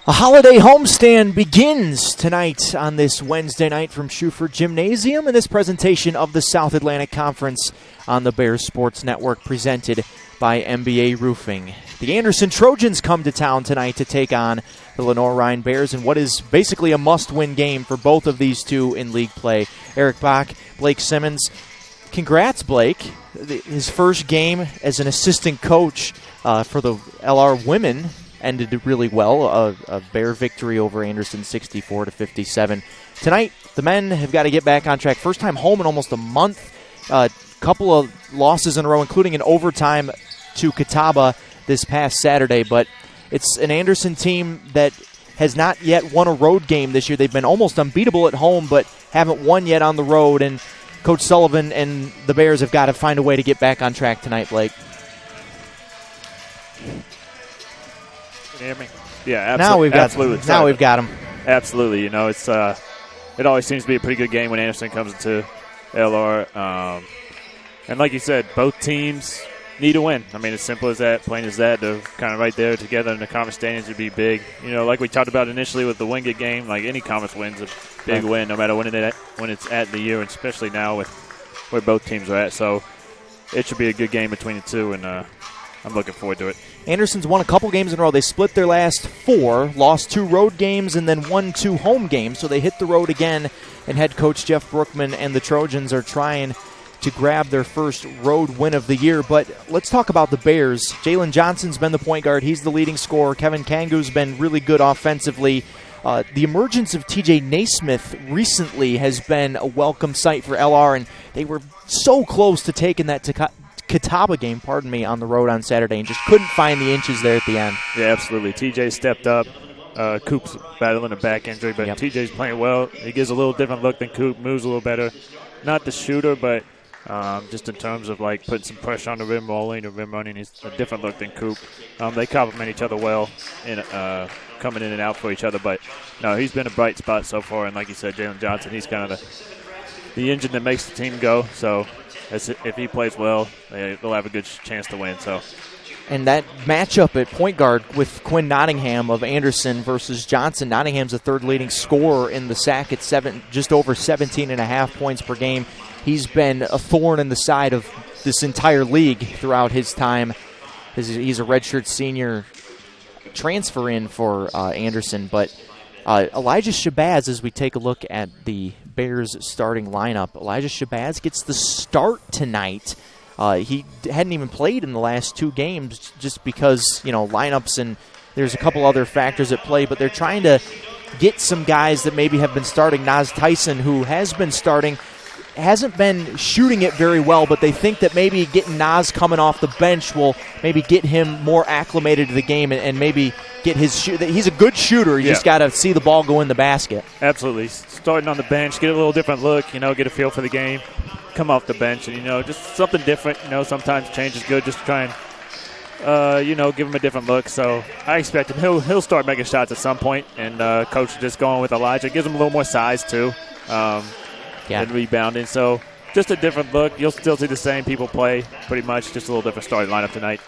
A holiday homestand begins tonight on this Wednesday night from Schuford Gymnasium in this presentation of the South Atlantic Conference on the Bears Sports Network presented by MBA Roofing. The Anderson Trojans come to town tonight to take on the Lenoir-Rhyne Bears in what is basically a must-win game for both of these two in league play. Eric Bach, Blake Simmons. Congrats, Blake. His first game as an assistant coach for the LR women ended really well. A Bear victory over Anderson 64-57. Tonight, the men have got to get back on track. First time home in almost a month. Couple of losses in a row, including an overtime to Catawba this past Saturday. But it's an Anderson team that has not yet won a road game this year. They've been almost unbeatable at home, but haven't won yet on the road. And Coach Sullivan and the Bears have got to find a way to get back on track tonight, Blake. Can you hear me? Yeah, absolutely. Now we've got him. Absolutely. You know, it's it always seems to be a pretty good game when Anderson comes into LR. And like you said, both teams need to win. I mean, as simple as that, plain as that. They're kind of right there together in the conference standings would be big. You know, like we talked about initially with the Wingate game, like any conference win's a big win, no matter when it's at the year, and especially now with where both teams are at. So it should be a good game between the two, and I'm looking forward to it. Anderson's won a couple games in a row. They split their last 4, lost 2 road games, and then won 2 home games. So they hit the road again, and head coach Jeff Brookman and the Trojans are trying to grab their first road win of the year. But let's talk about the Bears. Jalen Johnson's been the point guard. He's the leading scorer. Kevin Kangu's been really good offensively. The emergence of TJ Naismith recently has been a welcome sight for LR, and they were so close to taking that Catawba game, on the road on Saturday, and just couldn't find the inches there at the end. Yeah, absolutely. TJ stepped up. Coop's battling a back injury, but TJ's playing well. He gives a little different look than Coop, moves a little better. Not the shooter, but just in terms of like putting some pressure on the rim rolling, he's a different look than Coop. They complement each other well in coming in and out for each other, but no, he's been a bright spot so far. And like you said, Jalen Johnson, he's kind of the engine that makes the team go. So if he plays well, they'll have a good chance to win. So. And that matchup at point guard with Quinn Nottingham of Anderson versus Johnson. Nottingham's the third leading scorer in the SAC at just over 17.5 points per game. He's been a thorn in the side of this entire league throughout his time. He's a redshirt senior transfer in for Anderson. But Elijah Shabazz, as we take a look at the Bears starting lineup, Elijah Shabazz gets the start tonight. He hadn't even played in the last 2 games just because, lineups and there's a couple other factors at play, but they're trying to get some guys that maybe have been starting. Naz Tyson, who has been starting, hasn't been shooting it very well, but they think that maybe getting Naz coming off the bench will maybe get him more acclimated to the game and maybe get his shoot. He's a good shooter. You just got to see the ball go in the basket. Absolutely. Starting on the bench, get a little different look, get a feel for the game. Come off the bench and, just something different. Sometimes change is good just to try and, give him a different look. So I expect him. He'll start making shots at some point, and coach just going with Elijah. Gives him a little more size, too, and rebounding. So just a different look. You'll still see the same people play pretty much, just a little different starting lineup tonight.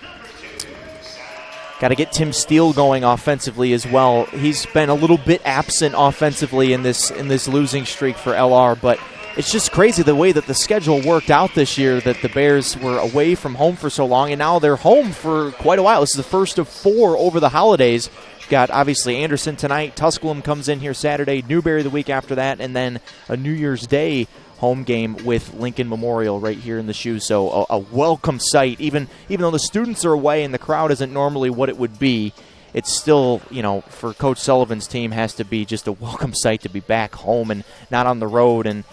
Got to get Tim Steele going offensively as well. He's been a little bit absent offensively in this losing streak for LR, but it's just crazy the way that the schedule worked out this year, that the Bears were away from home for so long, and now they're home for quite a while. This is the first of 4 over the holidays. We've got, obviously, Anderson tonight. Tusculum comes in here Saturday. Newberry the week after that, and then a New Year's Day home game with Lincoln Memorial right here in the shoe. So a welcome sight. Even though the students are away and the crowd isn't normally what it would be, it's still, for Coach Sullivan's team, has to be just a welcome sight to be back home and not on the road. And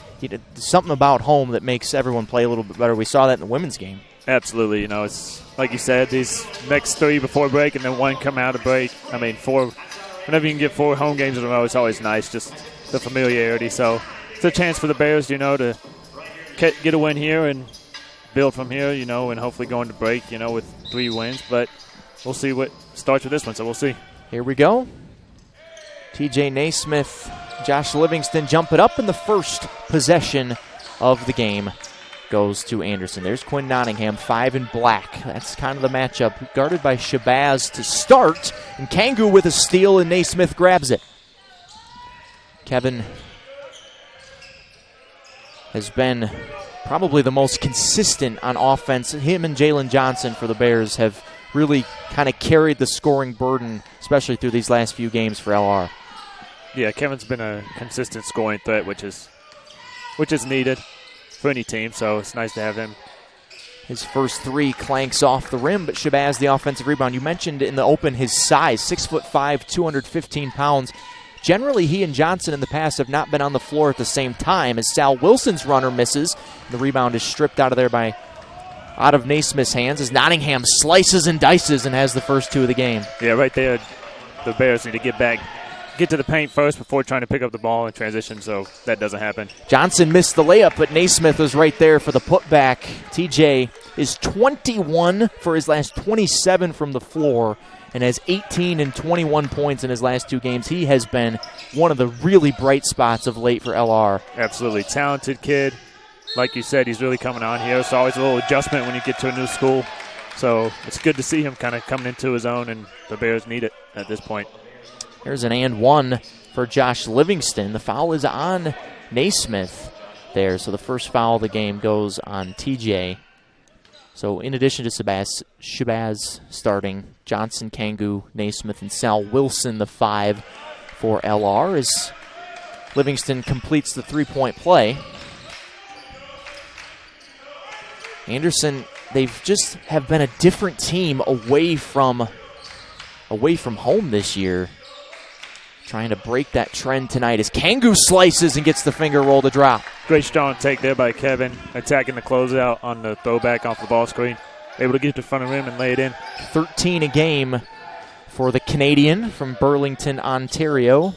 something about home that makes everyone play a little bit better. We saw that in the women's game. Absolutely. It's like you said, these next 3 before break and then 1 come out of break. 4. Whenever you can get 4 home games in a row, it's always nice, just the familiarity. So it's a chance for the Bears, to get a win here and build from here, and hopefully go into break, with 3 wins. But we'll see what starts with this one, so we'll see. Here we go. TJ Naismith, Josh Livingston jump it up in the first possession of the game. goes to Anderson. There's Quinn Nottingham, 5 in black. That's kind of the matchup. Guarded by Shabazz to start, and Kangu with a steal, and Naismith grabs it. Kevin has been probably the most consistent on offense. Him and Jalen Johnson for the Bears have really kind of carried the scoring burden, especially through these last few games for LR. Yeah, Kevin's been a consistent scoring threat, which is needed for any team, so it's nice to have him. His first 3 clanks off the rim, but Shabazz the offensive rebound. You mentioned in the open his size, 6'5", 215 pounds. Generally, he and Johnson in the past have not been on the floor at the same time, as Sal Wilson's runner misses. The rebound is stripped out of Naismith's hands as Nottingham slices and dices and has the first 2 of the game. Yeah, right there, the Bears need to get to the paint first before trying to pick up the ball in transition, so that doesn't happen. Johnson missed the layup, but Naismith was right there for the putback. TJ is 21 for his last 27 from the floor and has 18 and 21 points in his last 2 games. He has been one of the really bright spots of late for LR. Absolutely talented kid. Like you said, he's really coming on here. It's always a little adjustment when you get to a new school. So it's good to see him kind of coming into his own, and the Bears need it at this point. There's an and one for Josh Livingston. The foul is on Naismith there. So the first foul of the game goes on TJ. So in addition to Shabazz starting, Johnson, Kangu, Naismith, and Sal Wilson, the 5 for LR, as Livingston completes the 3-point play. Anderson, they've just have been a different team away from home this year. Trying to break that trend tonight as Kangu slices and gets the finger roll to drop. Great strong take there by Kevin, attacking the closeout on the throwback off the ball screen. Able to get to the front of the rim and lay it in. 13 a game for the Canadian from Burlington, Ontario.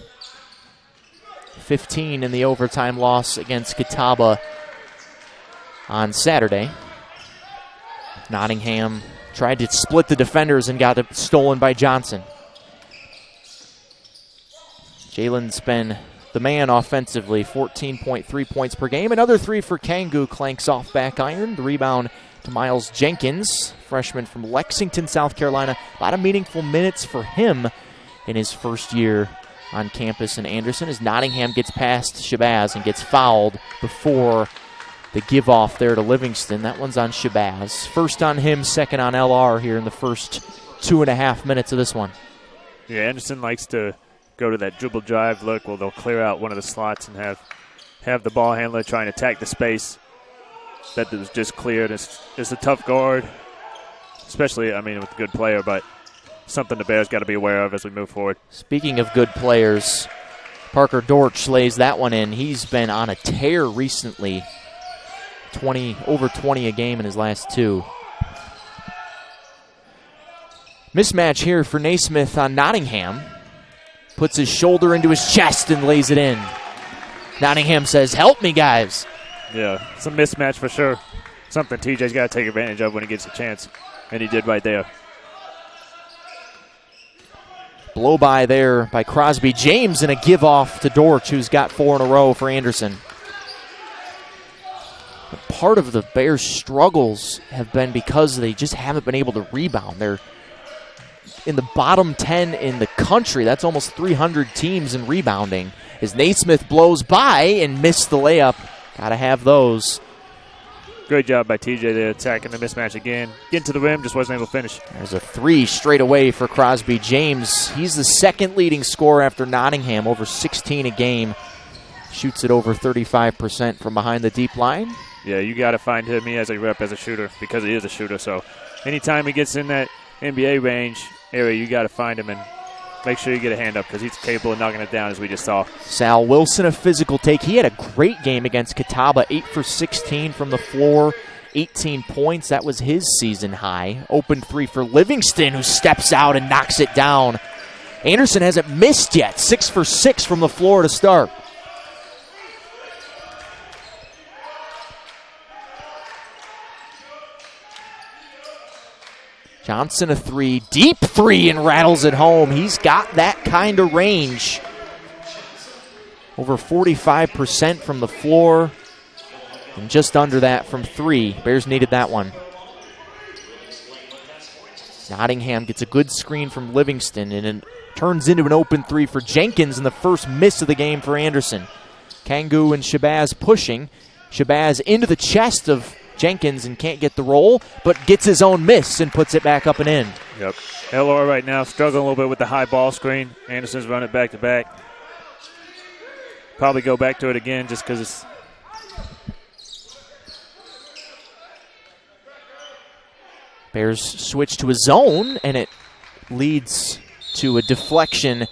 15 in the overtime loss against Catawba on Saturday. Nottingham tried to split the defenders and got it stolen by Johnson. Jalen's been the man offensively, 14.3 points per game. Another 3 for Kangu, clanks off back iron. The rebound to Miles Jenkins, freshman from Lexington, South Carolina. A lot of meaningful minutes for him in his first year on campus in Anderson as Nottingham gets past Shabazz and gets fouled before the give-off there to Livingston. That one's on Shabazz. First on him, second on LR here in the first 2.5 minutes of this one. Yeah, Anderson likes to go to that dribble drive look. Well, they'll clear out one of the slots and have the ball handler try and attack the space that was just cleared. It's a tough guard, especially, with a good player, but something the Bears got to be aware of as we move forward. Speaking of good players, Parker Dortch lays that one in. He's been on a tear recently, over 20 a game in his last 2. Mismatch here for Naismith on Nottingham. Puts his shoulder into his chest and lays it in. Nottingham says, "Help me, guys." Yeah, it's a mismatch for sure. Something TJ's got to take advantage of when he gets a chance, and he did right there. Blow by there by Crosby James and a give off to Dortch, who's got 4 in a row for Anderson. But part of the Bears' struggles have been because they just haven't been able to rebound. They're in the bottom 10 in the country. That's almost 300 teams in rebounding. As Naismith blows by and missed the layup. Got to have those. Great job by TJ there, attacking the mismatch again. Getting to the rim, just wasn't able to finish. There's a 3 straight away for Crosby James. He's the second leading scorer after Nottingham, over 16 a game. Shoots it over 35% from behind the deep line. Yeah, you got to find him. He has a rep as a shooter because he is a shooter. So anytime he gets in that NBA range area, you got to find him and make sure you get a hand up because he's capable of knocking it down, as we just saw. Sal Wilson, a physical take. He had a great game against Catawba, 8 for 16 from the floor, 18 points. That was his season high. Open 3 for Livingston, who steps out and knocks it down. Anderson hasn't missed yet, 6 for 6 from the floor to start. Johnson a 3, deep 3, and rattles it home. He's got that kind of range. Over 45% from the floor. And just under that from 3. Bears needed that one. Nottingham gets a good screen from Livingston, and it turns into an open 3 for Jenkins, and the first miss of the game for Anderson. Kangu and Shabazz pushing. Shabazz into the chest of Jenkins and can't get the roll, but gets his own miss and puts it back up and in. Yep. LR right now struggling a little bit with the high ball screen. Anderson's running back to back. Probably go back to it again just because it's. Bears switch to a zone, and it leads to a deflection,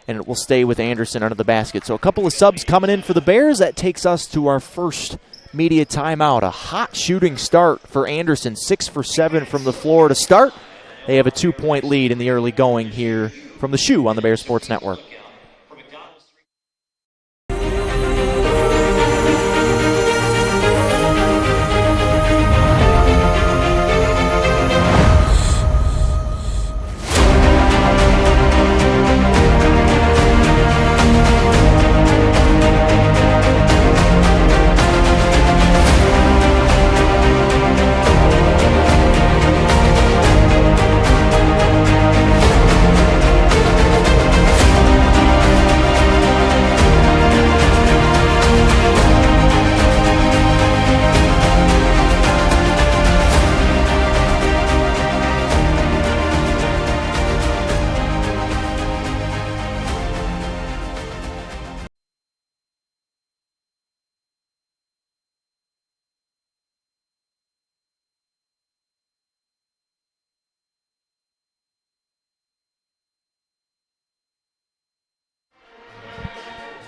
and it will stay with Anderson under the basket. So a couple of subs coming in for the Bears. That takes us to our first media timeout. A hot shooting start for Anderson, 6 for 7 from the floor to start. They have a 2-point lead in the early going here from the Shoe on the Bears Sports Network.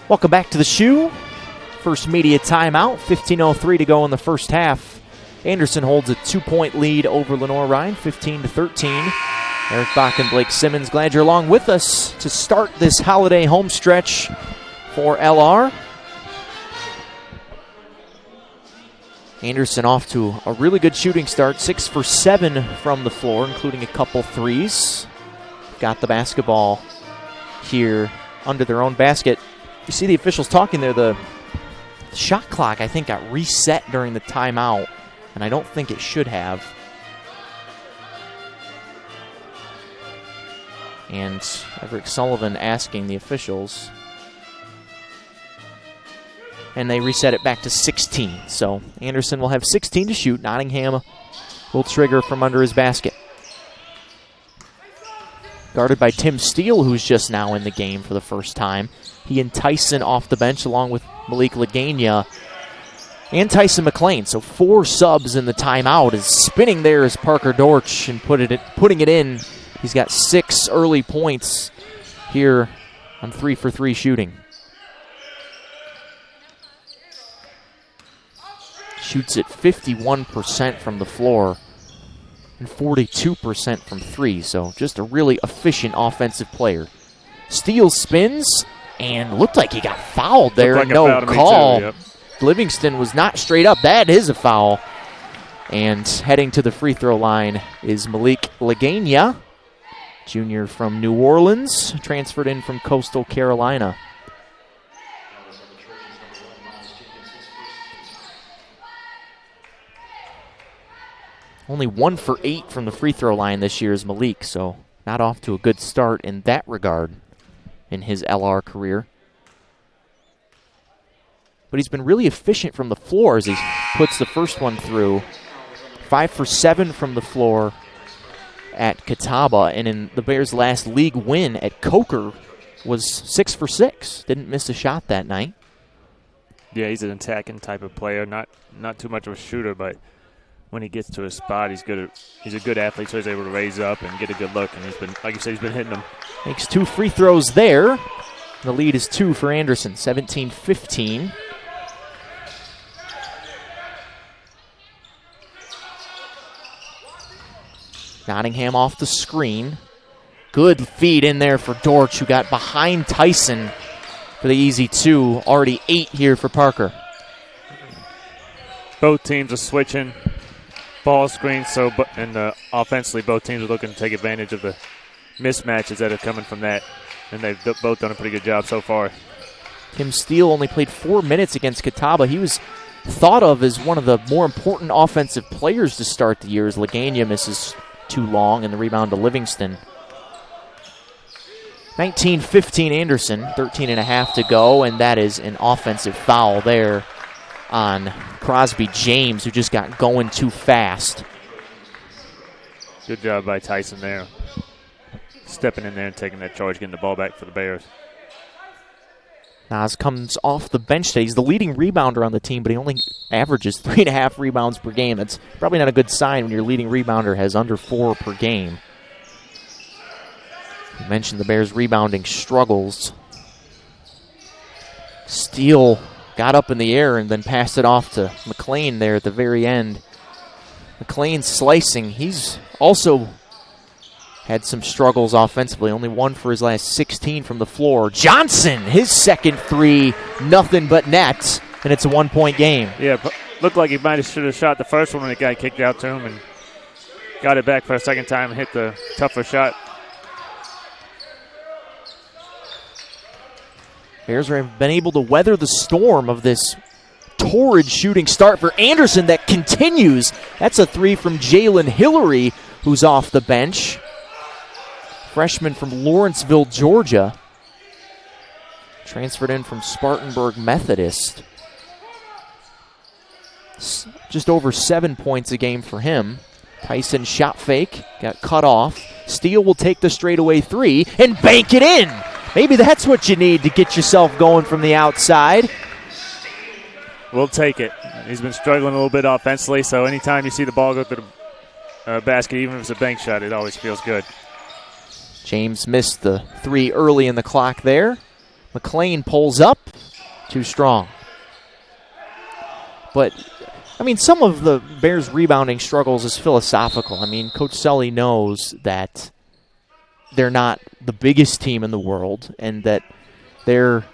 Welcome back to the Shoe. First media timeout, 15:03 to go in the first half. Anderson holds a 2-point lead over Lenoir-Rhyne, 15-13. Eric Bach and Blake Simmons, glad you're along with us to start this holiday home stretch for LR. Anderson off to a really good shooting start, 6 for 7 from the floor, including a couple threes. Got the basketball here under their own basket. You see the officials talking there. The shot clock, I think, got reset during the timeout, and I don't think it should have. And Everett Sullivan asking the officials. And they reset it back to 16. So Anderson will have 16 to shoot. Nottingham will trigger from under his basket. Guarded by Tim Steele, who's just now in the game for the first time. He and Tyson off the bench, along with Malik Lagania and Tyson McLean. So 4 subs in the timeout. Is spinning there is Parker Dortch and putting it in. He's got 6 early points here on 3 for 3 shooting. Shoots at 51% from the floor and 42% from 3. So just a really efficient offensive player. Steele spins and looked like he got fouled there. Like no call. Too, yep. Livingston was not straight up. That is a foul. And heading to the free throw line is Malik Lagania, junior from New Orleans, transferred in from Coastal Carolina. Only 1 for 8 from the free throw line this year is Malik, so not off to a good start in that regard in his LR career. But he's been really efficient from the floor as he puts the first one through. 5 for 7 from the floor at Catawba, and in the Bears' last league win at Coker was 6 for 6. Didn't miss a shot that night. Yeah, he's an attacking type of player, not too much of a shooter, but when he gets to his spot, he's a good athlete, so he's able to raise up and get a good look. And he's been, like you said, he's been hitting them. Makes 2 free throws there. The lead is 2 for Anderson, 17-15. Nottingham off the screen. Good feed in there for Dortch, who got behind Tyson for the easy 2. Already 8 here for Parker. Both teams are switching ball screens, and offensively both teams are looking to take advantage of the mismatches that are coming from that, and they've both done a pretty good job so far. Tim Steele only played 4 minutes against Catawba. He was thought of as one of the more important offensive players to start the year as Lagana misses too long, and the rebound to Livingston. 19-15 Anderson, 13 and a half to go, and that is an offensive foul there on Crosby James, who just got going too fast. Good job by Tyson there. Stepping in there and taking that charge, getting the ball back for the Bears. Nas comes off the bench today. He's the leading rebounder on the team, but he only averages 3.5 rebounds per game. That's probably not a good sign when your leading rebounder has under 4 per game. You mentioned the Bears' rebounding struggles. Steele got up in the air and then passed it off to McLean there at the very end. McLean slicing. He's also had some struggles offensively. Only 1 for his last 16 from the floor. Johnson, his second 3, nothing but net, and it's a 1-point game. Yeah, looked like he should have shot the first one when the guy kicked out to him and got it back for a second time and hit the tougher shot. Bears have been able to weather the storm of this torrid shooting start for Anderson that continues. That's a 3 from Jalen Hillary, who's off the bench. Freshman from Lawrenceville, Georgia. Transferred in from Spartanburg Methodist. Just over 7 points a game for him. Tyson shot fake, got cut off. Steele will take the straightaway 3 and bank it in. Maybe that's what you need to get yourself going from the outside. We'll take it. He's been struggling a little bit offensively, so anytime you see the ball go through the basket, even if it's a bank shot, it always feels good. James missed the 3 early in the clock there. McLean pulls up. Too strong. But, I mean, some of the Bears' rebounding struggles is philosophical. I mean, Coach Sully knows that they're not the biggest team in the world and that their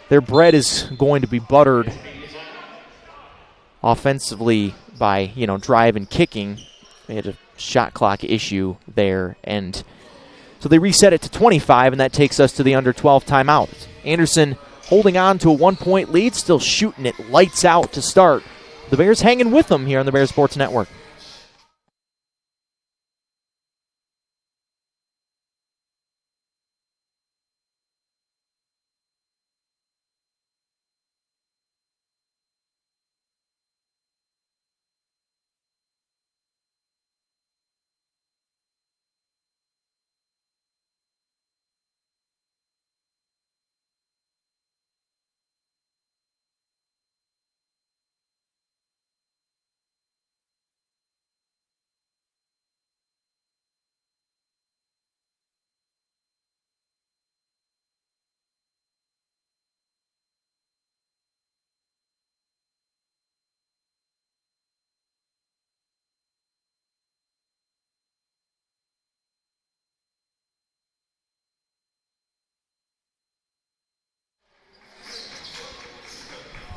bread is going to be buttered offensively by, drive and kicking. They had a shot clock issue there, and so they reset it to 25, and that takes us to the under 12 timeout. Anderson holding on to a 1-point lead, still shooting it lights out to start. The Bears hanging with them here on the Bears Sports Network.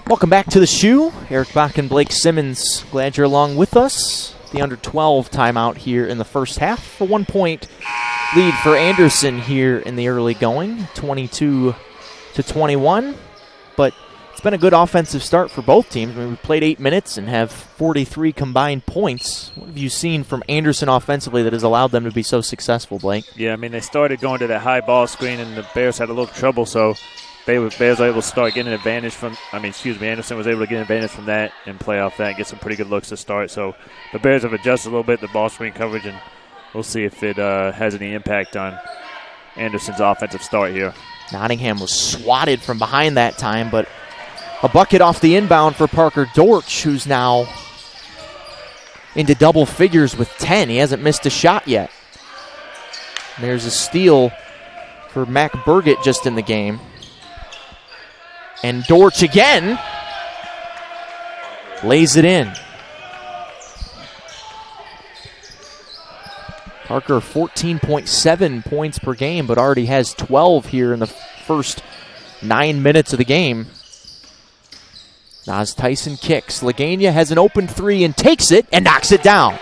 Welcome back to the Shoe. Eric Bach and Blake Simmons, glad you're along with us. The under 12 timeout here in the first half. A 1-point lead for Anderson here in the early going, 22-21. But it's been a good offensive start for both teams. I mean, we played 8 minutes and have 43 combined points. What have you seen from Anderson offensively that has allowed them to be so successful, Blake? Yeah, I mean, they started going to that high ball screen, and the Bears had a little trouble, so Bears were able to start getting an advantage Anderson was able to get an advantage from that and play off that and get some pretty good looks to start. So the Bears have adjusted a little bit the ball screen coverage, and we'll see if it has any impact on Anderson's offensive start here. Nottingham was swatted from behind that time, but a bucket off the inbound for Parker Dortch, who's now into double figures with 10. He hasn't missed a shot yet. And there's a steal for Mac Burgett just in the game. And Dortch again lays it in. Parker 14.7 points per game, but already has 12 here in the first 9 minutes of the game. Nas Tyson kicks. Lagana has an open 3 and takes it and knocks it down.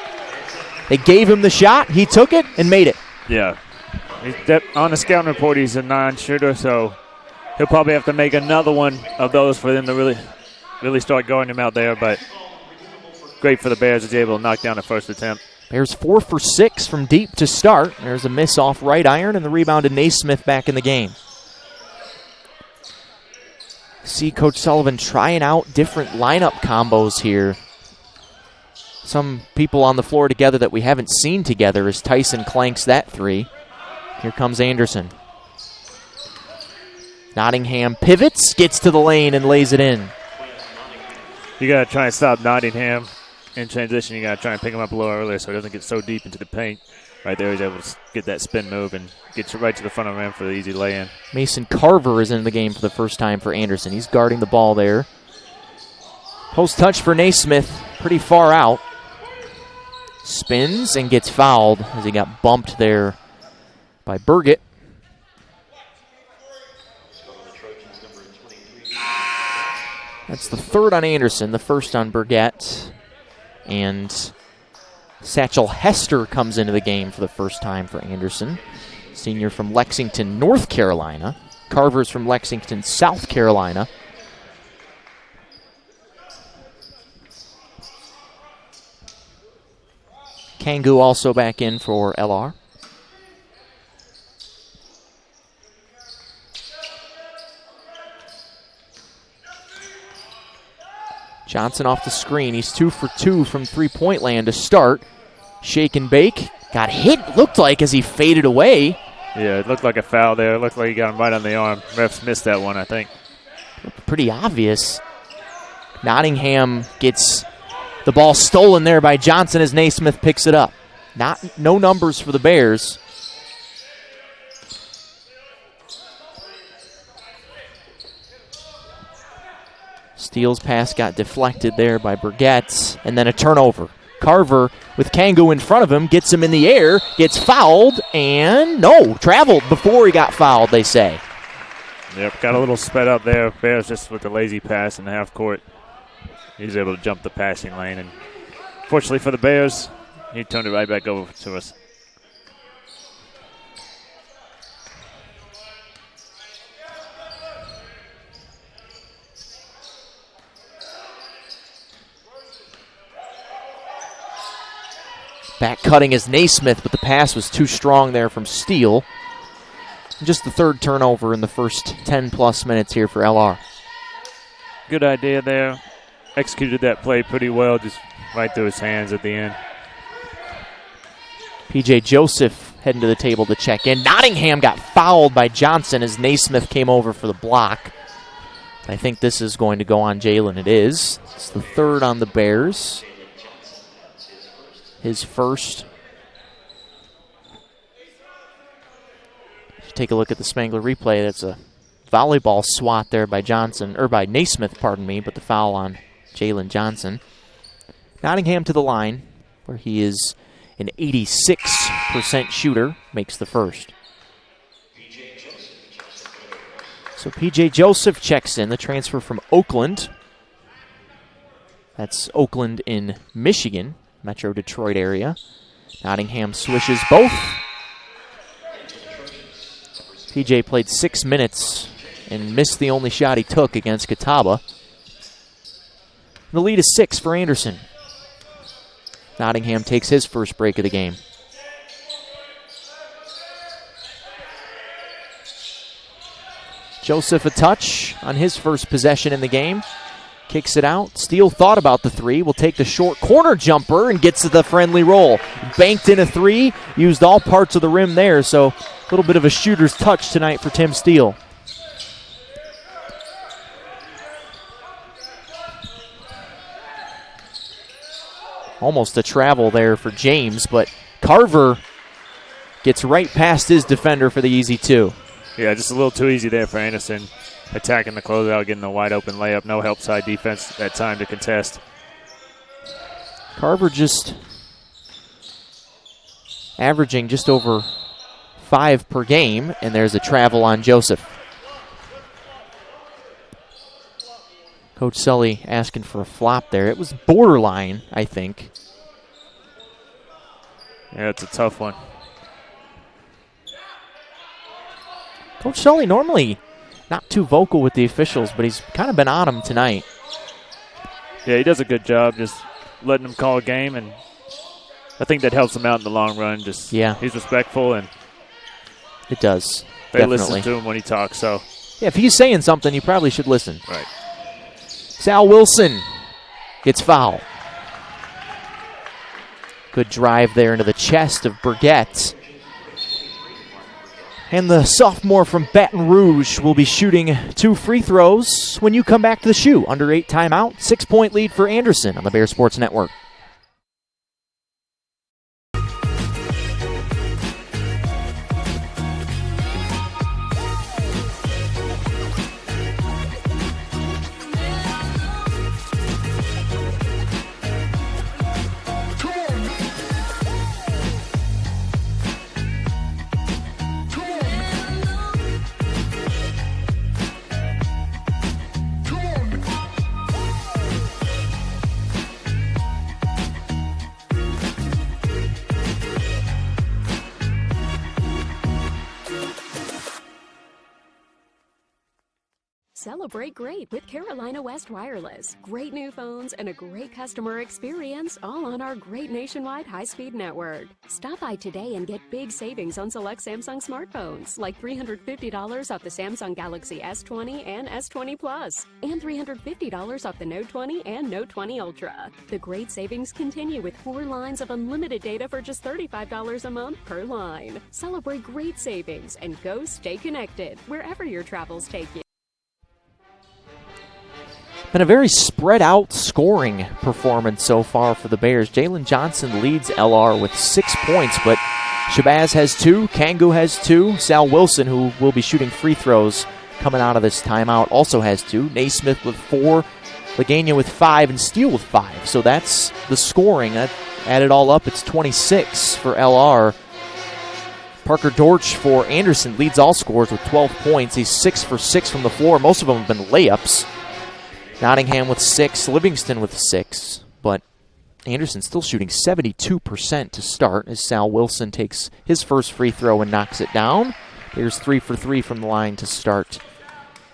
They gave him the shot. He took it and made it. Yeah. On the scouting report, he's a non-shooter, so he'll probably have to make another one of those for them to really really start guarding him out there, but great for the Bears. He's able to knock down the first attempt. Bears 4 for 6 from deep to start. There's a miss off right iron, and the rebound to Naismith back in the game. See Coach Sullivan trying out different lineup combos here. Some people on the floor together that we haven't seen together as Tyson clanks that three. Here comes Anderson. Nottingham pivots, gets to the lane, and lays it in. You got to try and stop Nottingham in transition. You got to try and pick him up a little earlier so he doesn't get so deep into the paint. Right there, he's able to get that spin move and get right to the front of the rim for the easy lay-in. Mason Carver is in the game for the first time for Anderson. He's guarding the ball there. Post touch for Naismith, pretty far out. Spins and gets fouled as he got bumped there by Burgett. That's the third on Anderson, the first on Burgett. And Satchel Hester comes into the game for the first time for Anderson. Senior from Lexington, North Carolina. Carver's from Lexington, South Carolina. Kangu also back in for LR. Johnson off the screen. He's 2 for 2 from three-point land to start. Shake and bake. Got hit, looked like, as he faded away. Yeah, it looked like a foul there. It looked like he got him right on the arm. Refs missed that one, I think. Pretty obvious. Nottingham gets the ball stolen there by Johnson as Naismith picks it up. No numbers for the Bears. Steele's pass got deflected there by Burgett, and then a turnover. Carver with Kangu in front of him, gets him in the air, gets fouled, and traveled before he got fouled, they say. Yep, got a little sped up there. Bears just with a lazy pass in the half court. He's able to jump the passing lane, and fortunately for the Bears, he turned it right back over to us. Back cutting is Naismith, but the pass was too strong there from Steele. Just the third turnover in the first 10-plus minutes here for LR. Good idea there. Executed that play pretty well, just right through his hands at the end. P.J. Joseph heading to the table to check in. Nottingham got fouled by Johnson as Naismith came over for the block. I think this is going to go on Jalen. It is. It's the third on the Bears. His first. Take a look at the Spangler replay. That's a volleyball swat there by by Naismith, but the foul on Jalen Johnson. Nottingham to the line, where he is an 86% shooter, makes the first. So P.J. Joseph checks in, the transfer from Oakland. That's Oakland in Michigan, Metro Detroit area. Nottingham swishes both. P.J. played 6 minutes and missed the only shot he took against Catawba. The lead is 6 for Anderson. Nottingham takes his first break of the game. Joseph a touch on his first possession in the game. Kicks it out. Steele thought about the three. Will take the short corner jumper and gets to the friendly roll. Banked in a three. Used all parts of the rim there. So a little bit of a shooter's touch tonight for Tim Steele. Almost a travel there for James, but Carver gets right past his defender for the easy two. Yeah, just a little too easy there for Anderson. Attacking the closeout, getting the wide open layup. No help side defense that time to contest. Carver just averaging just over 5 per game, and there's a travel on Joseph. Coach Sully asking for a flop there. It was borderline, I think. Yeah, it's a tough one. Coach Sully normally not too vocal with the officials, but he's kind of been on them tonight. Yeah, he does a good job just letting them call a game, and I think that helps him out in the long run. Just he's respectful, and it does. They listen to him when he talks. So yeah, if he's saying something, you probably should listen. Right. Sal Wilson gets fouled. Good drive there into the chest of Burgett. And the sophomore from Baton Rouge will be shooting 2 free throws when you come back to the shoe. Under 8 timeout, 6-point lead for Anderson on the Bear Sports Network. Celebrate great with Carolina West Wireless. Great new phones and a great customer experience, all on our great nationwide high-speed network. Stop by today and get big savings on select Samsung smartphones, like $350 off the Samsung Galaxy S20 and S20 Plus, and $350 off the Note 20 and Note 20 Ultra. The great savings continue with 4 lines of unlimited data for just $35 a month per line. Celebrate great savings and go stay connected wherever your travels take you. Been a very spread out scoring performance so far for the Bears. Jalen Johnson leads LR with 6 points, but Shabazz has 2, Kangu has 2, Sal Wilson, who will be shooting free throws coming out of this timeout, also has 2, Naismith with 4, Lagana with 5, and Steele with 5. So that's the scoring. That added all up, it's 26 for LR. Parker Dortch for Anderson leads all scorers with 12 points. He's 6 for 6 from the floor. Most of them have been layups. Nottingham with 6, Livingston with 6, but Anderson still shooting 72% to start as Sal Wilson takes his first free throw and knocks it down. There's 3 for 3 from the line to start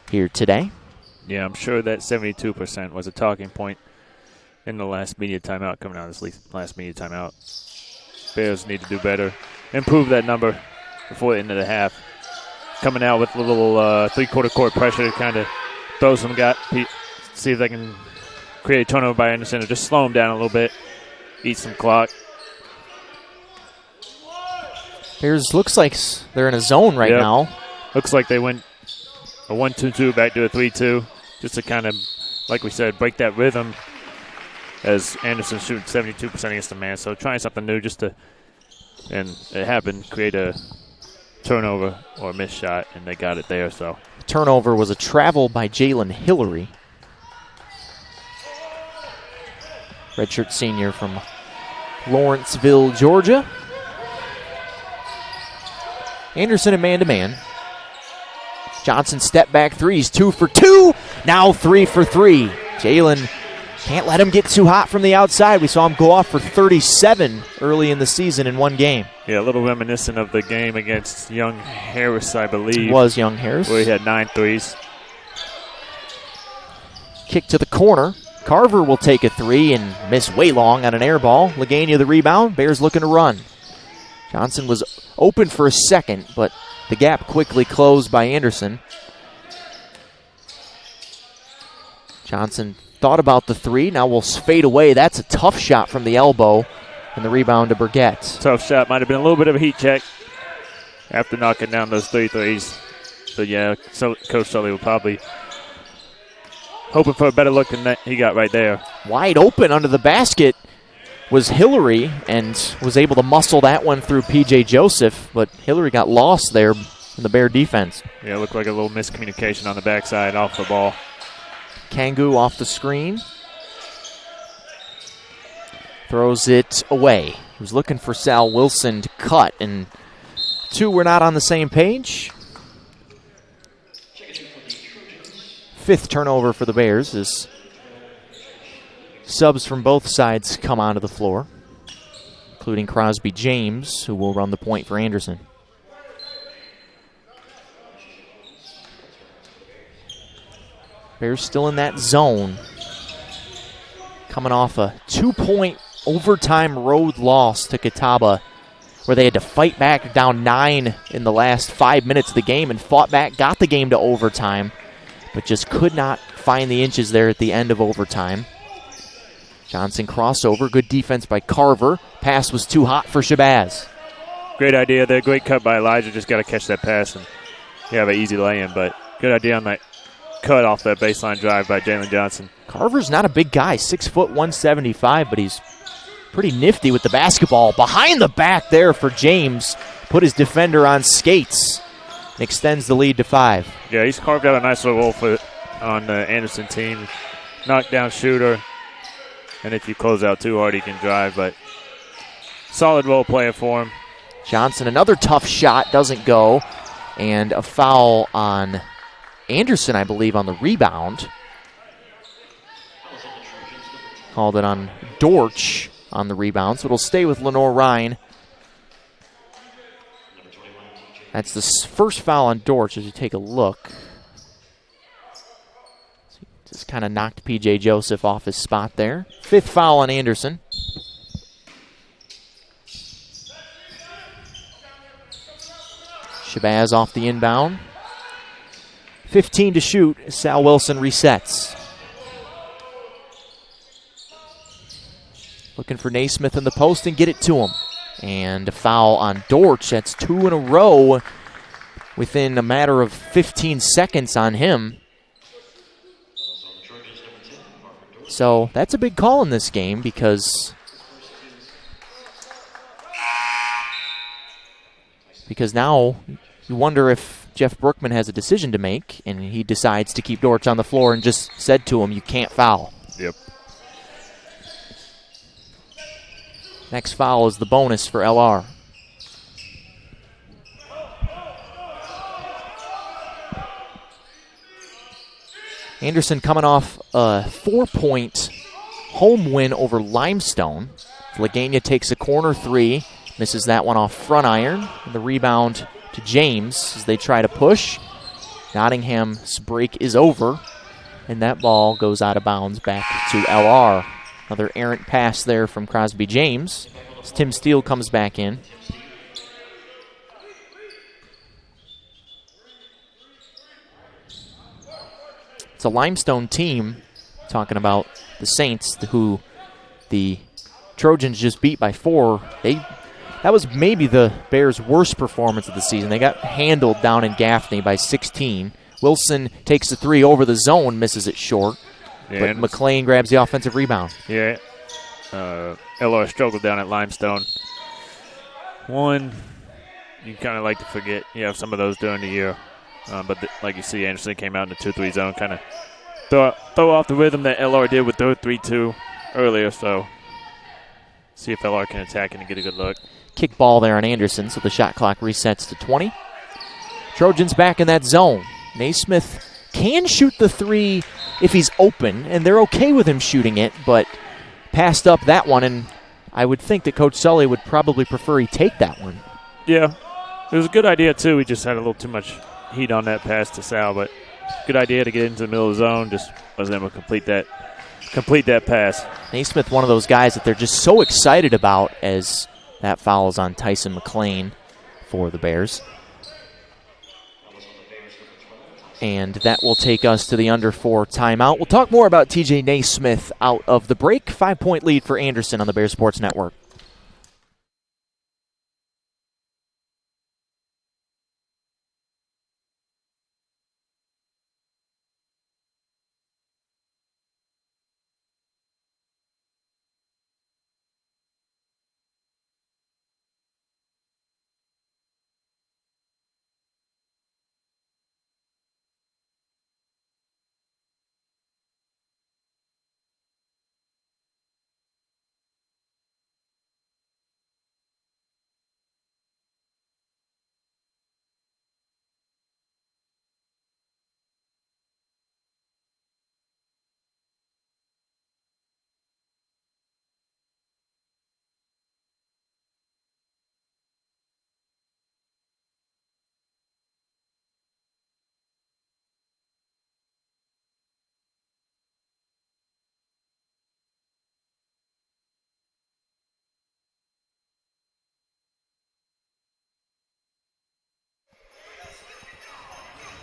here today. Yeah, I'm sure that 72% was a talking point in the last media timeout, coming out of this last media timeout. Bears need to do better, improve that number before the end of the half. Coming out with a little three-quarter court pressure to kind of throw some see if they can create a turnover by Anderson or just slow him down a little bit, eat some clock. Bears looks like they're in a zone right now. Looks like they went a 1-2-2 back to a 3-2 just to kind of, like we said, break that rhythm as Anderson shooting 72% against the man. So trying something new just to, and it happened, create a turnover or a missed shot, and they got it there. So turnover was a travel by Jalen Hillary. Redshirt senior from Lawrenceville, Georgia. Anderson and man-to-man. Johnson step back threes, 2 for 2. Now 3 for 3. Jalen can't let him get too hot from the outside. We saw him go off for 37 early in the season in one game. Yeah, a little reminiscent of the game against Young Harris, I believe. It was Young Harris. Where he had 9 threes. Kick to the corner. Carver will take a 3 and miss way long on an air ball. Lagana the rebound. Bears looking to run. Johnson was open for a second, but the gap quickly closed by Anderson. Johnson thought about the 3. Now will fade away. That's a tough shot from the elbow. And the rebound to Burgett. Tough shot. Might have been a little bit of a heat check after knocking down those 3 threes. But, yeah, so Coach Sully will probably hoping for a better look than that he got right there. Wide open under the basket was Hillary and was able to muscle that one through P.J. Joseph, but Hillary got lost there in the Bear defense. Yeah, it looked like a little miscommunication on the backside off the ball. Kangu off the screen. Throws it away. He was looking for Sal Wilson to cut, and 2 were not on the same page. 5th turnover for the Bears as subs from both sides come onto the floor, including Crosby James, who will run the point for Anderson. Bears still in that zone. coming off a 2-point overtime road loss to Catawba, where they had to fight back down 9 in the last 5 minutes of the game and fought back, got the game to overtime, but just could not find the inches there at the end of overtime. Johnson crossover, good defense by Carver. Pass was too hot for Shabazz. Great idea there. Great cut by Elijah. Just got to catch that pass and you have an easy lay-in, but good idea on that cut off that baseline drive by Jalen Johnson. Carver's not a big guy, 6 foot 175, but he's pretty nifty with the basketball. Behind the back there for James. Put his defender on skates and extends the lead to 5. Yeah, he's carved out a nice little roll for on the Anderson team. Knockdown shooter. And if you close out too hard, he can drive, but solid role player for him. Johnson, another tough shot, doesn't go. And a foul on Anderson, I believe, on the rebound. Called it on Dortch on the rebound, so it'll stay with Lenoir-Rhyne. That's the first foul on Dortch as you take a look. Just kind of knocked P.J. Joseph off his spot there. 5th foul on Anderson. Shabazz off the inbound. 15 to shoot. Sal Wilson resets. Looking for Naismith in the post and get it to him. And a foul on Dortch. That's 2 in a row within a matter of 15 seconds on him. So that's a big call in this game because now you wonder if Jeff Brookman has a decision to make, and he decides to keep Dortch on the floor and just said to him, you can't foul. Yep. Next foul is the bonus for LR. Anderson coming off a 4-point home win over Limestone. Lagania takes a corner 3, misses that one off front iron. And the rebound to James as they try to push. Nottingham's break is over, and that ball goes out of bounds back to LR. Another errant pass there from Crosby James as Tim Steele comes back in. It's a Limestone team, talking about the Saints, who the Trojans just beat by 4. That was maybe the Bears' worst performance of the season. They got handled down in Gaffney by 16. Wilson takes the 3 over the zone, misses it short. Yeah, but McLean grabs the offensive rebound. Yeah, LR struggled down at Limestone. One, you kind of like to forget you have some of those during the year. But like you see, Anderson came out in the 2-3 zone, kind of throw off the rhythm that LR did with their 3-2 earlier. So see if LR can attack and get a good look. Kick ball there on Anderson, so the shot clock resets to 20. Trojans back in that zone. Naismith can shoot the 3 if he's open, and they're okay with him shooting it, but passed up that one, and I would think that Coach Sully would probably prefer he take that one. Yeah, it was a good idea, too. He just had a little too much heat on that pass to Sal, but good idea to get into the middle of the zone. Just wasn't able to complete that pass. Naismith, one of those guys that they're just so excited about, as that foul is on Tyson McLean for the Bears. And that will take us to the under 4 timeout. We'll talk more about TJ Naismith out of the break. 5-point lead for Anderson on the Bears Sports Network.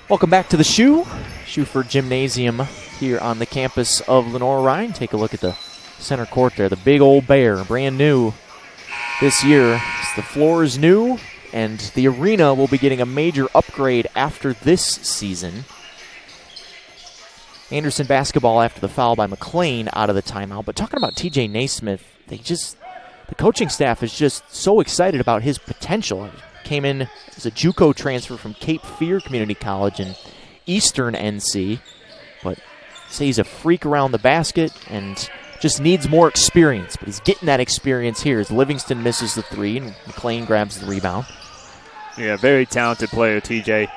Welcome back to the Schuford Gymnasium here on the campus of Lenoir-Rhyne. Take a look at the center court there. The big old bear, brand new this year. The floor is new, and the arena will be getting a major upgrade after this season. Anderson basketball after the foul by McLean out of the timeout. But talking about TJ Naismith, the coaching staff is just so excited about his potential. Came in as a JUCO transfer from Cape Fear Community College in Eastern NC, but say he's a freak around the basket and just needs more experience. But he's getting that experience here as Livingston misses the three and McLean grabs the rebound. Yeah, very talented player, TJ.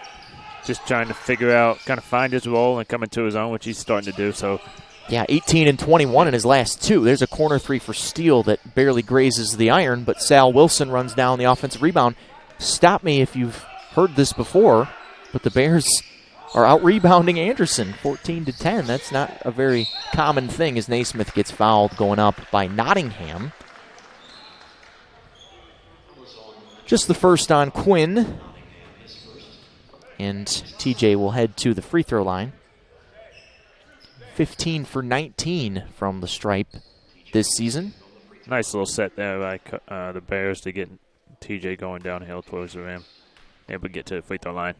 Just trying to figure out, kind of find his role and come into his own, which he's starting to do. So, yeah, 18 and 21 in his last two. There's a corner three for Steele that barely grazes the iron, but Sal Wilson runs down the offensive rebound. Stop me if you've heard this before, but the Bears are out-rebounding Anderson 14-10. That's not a very common thing as Naismith gets fouled going up by Nottingham. Just the first on Quinn. And TJ will head to the free throw line. 15 for 19 from the stripe this season. Nice little set there by the Bears to get TJ going downhill towards the rim. Able to get to the free throw line.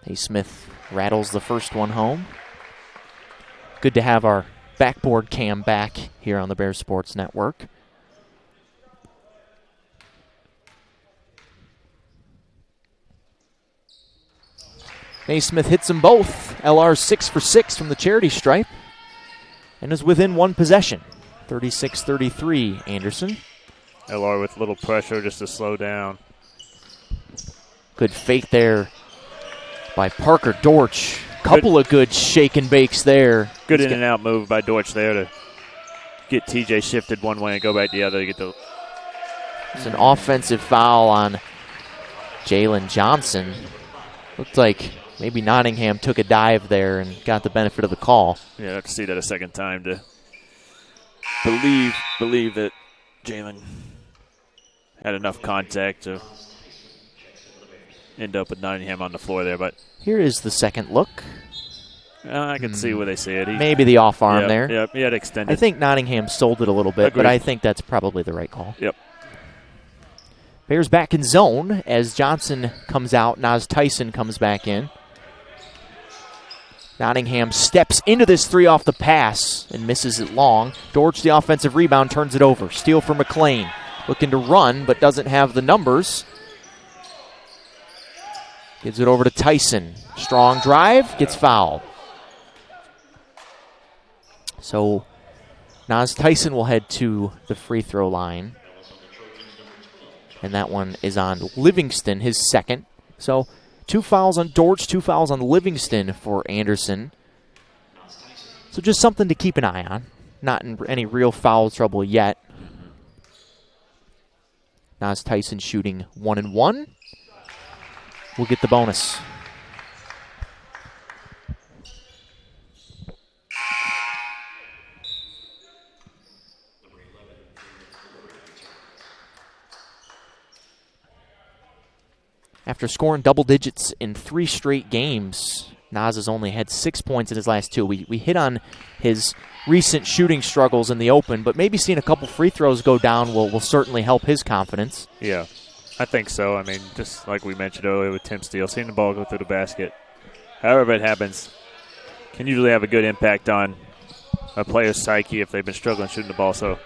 Naismith rattles the first one home. Good to have our backboard cam back here on the Bears Sports Network. Naismith hits them both. LR 6 for 6 from the charity stripe and is within one possession. 36-33, Anderson. LR with a little pressure just to slow down. Good fake there by Parker Dortch. Couple of good shake and bakes there. Good in and out move by Dortch there to get TJ shifted one way and go back the other to get the. It's an offensive foul on Jalen Johnson. Looked like maybe Nottingham took a dive there and got the benefit of the call. Yeah, I have to see that a second time to believe that Jalen had enough contact to end up with Nottingham on the floor there. But here is the second look. I can see where they see it. Maybe the off arm there. Yep, he had extended. I think Nottingham sold it a little bit, Agreed. but I think that's probably the right call. Yep. Bears back in zone as Johnson comes out. Nas Tyson comes back in. Nottingham steps into this three off the pass and misses it long. Dortch, the offensive rebound, turns it over. Steal for McLean. Looking to run, but doesn't have the numbers. Gives it over to Tyson. Strong drive, gets fouled. So Nas Tyson will head to the free throw line. And that one is on Livingston, his second. So 2 fouls on Dortch, 2 fouls on Livingston for Anderson. So just something to keep an eye on. Not in any real foul trouble yet. Nas Tyson shooting 1-1. We'll get the bonus. After scoring double digits in 3 straight games, Nas has only had 6 points in his last 2. We hit on his recent shooting struggles in the open, but maybe seeing a couple free throws go down will certainly help his confidence. Yeah, I think so. I mean, just like we mentioned earlier with Tim Steele, seeing the ball go through the basket, however it happens, can usually have a good impact on a player's psyche if they've been struggling shooting the ball. So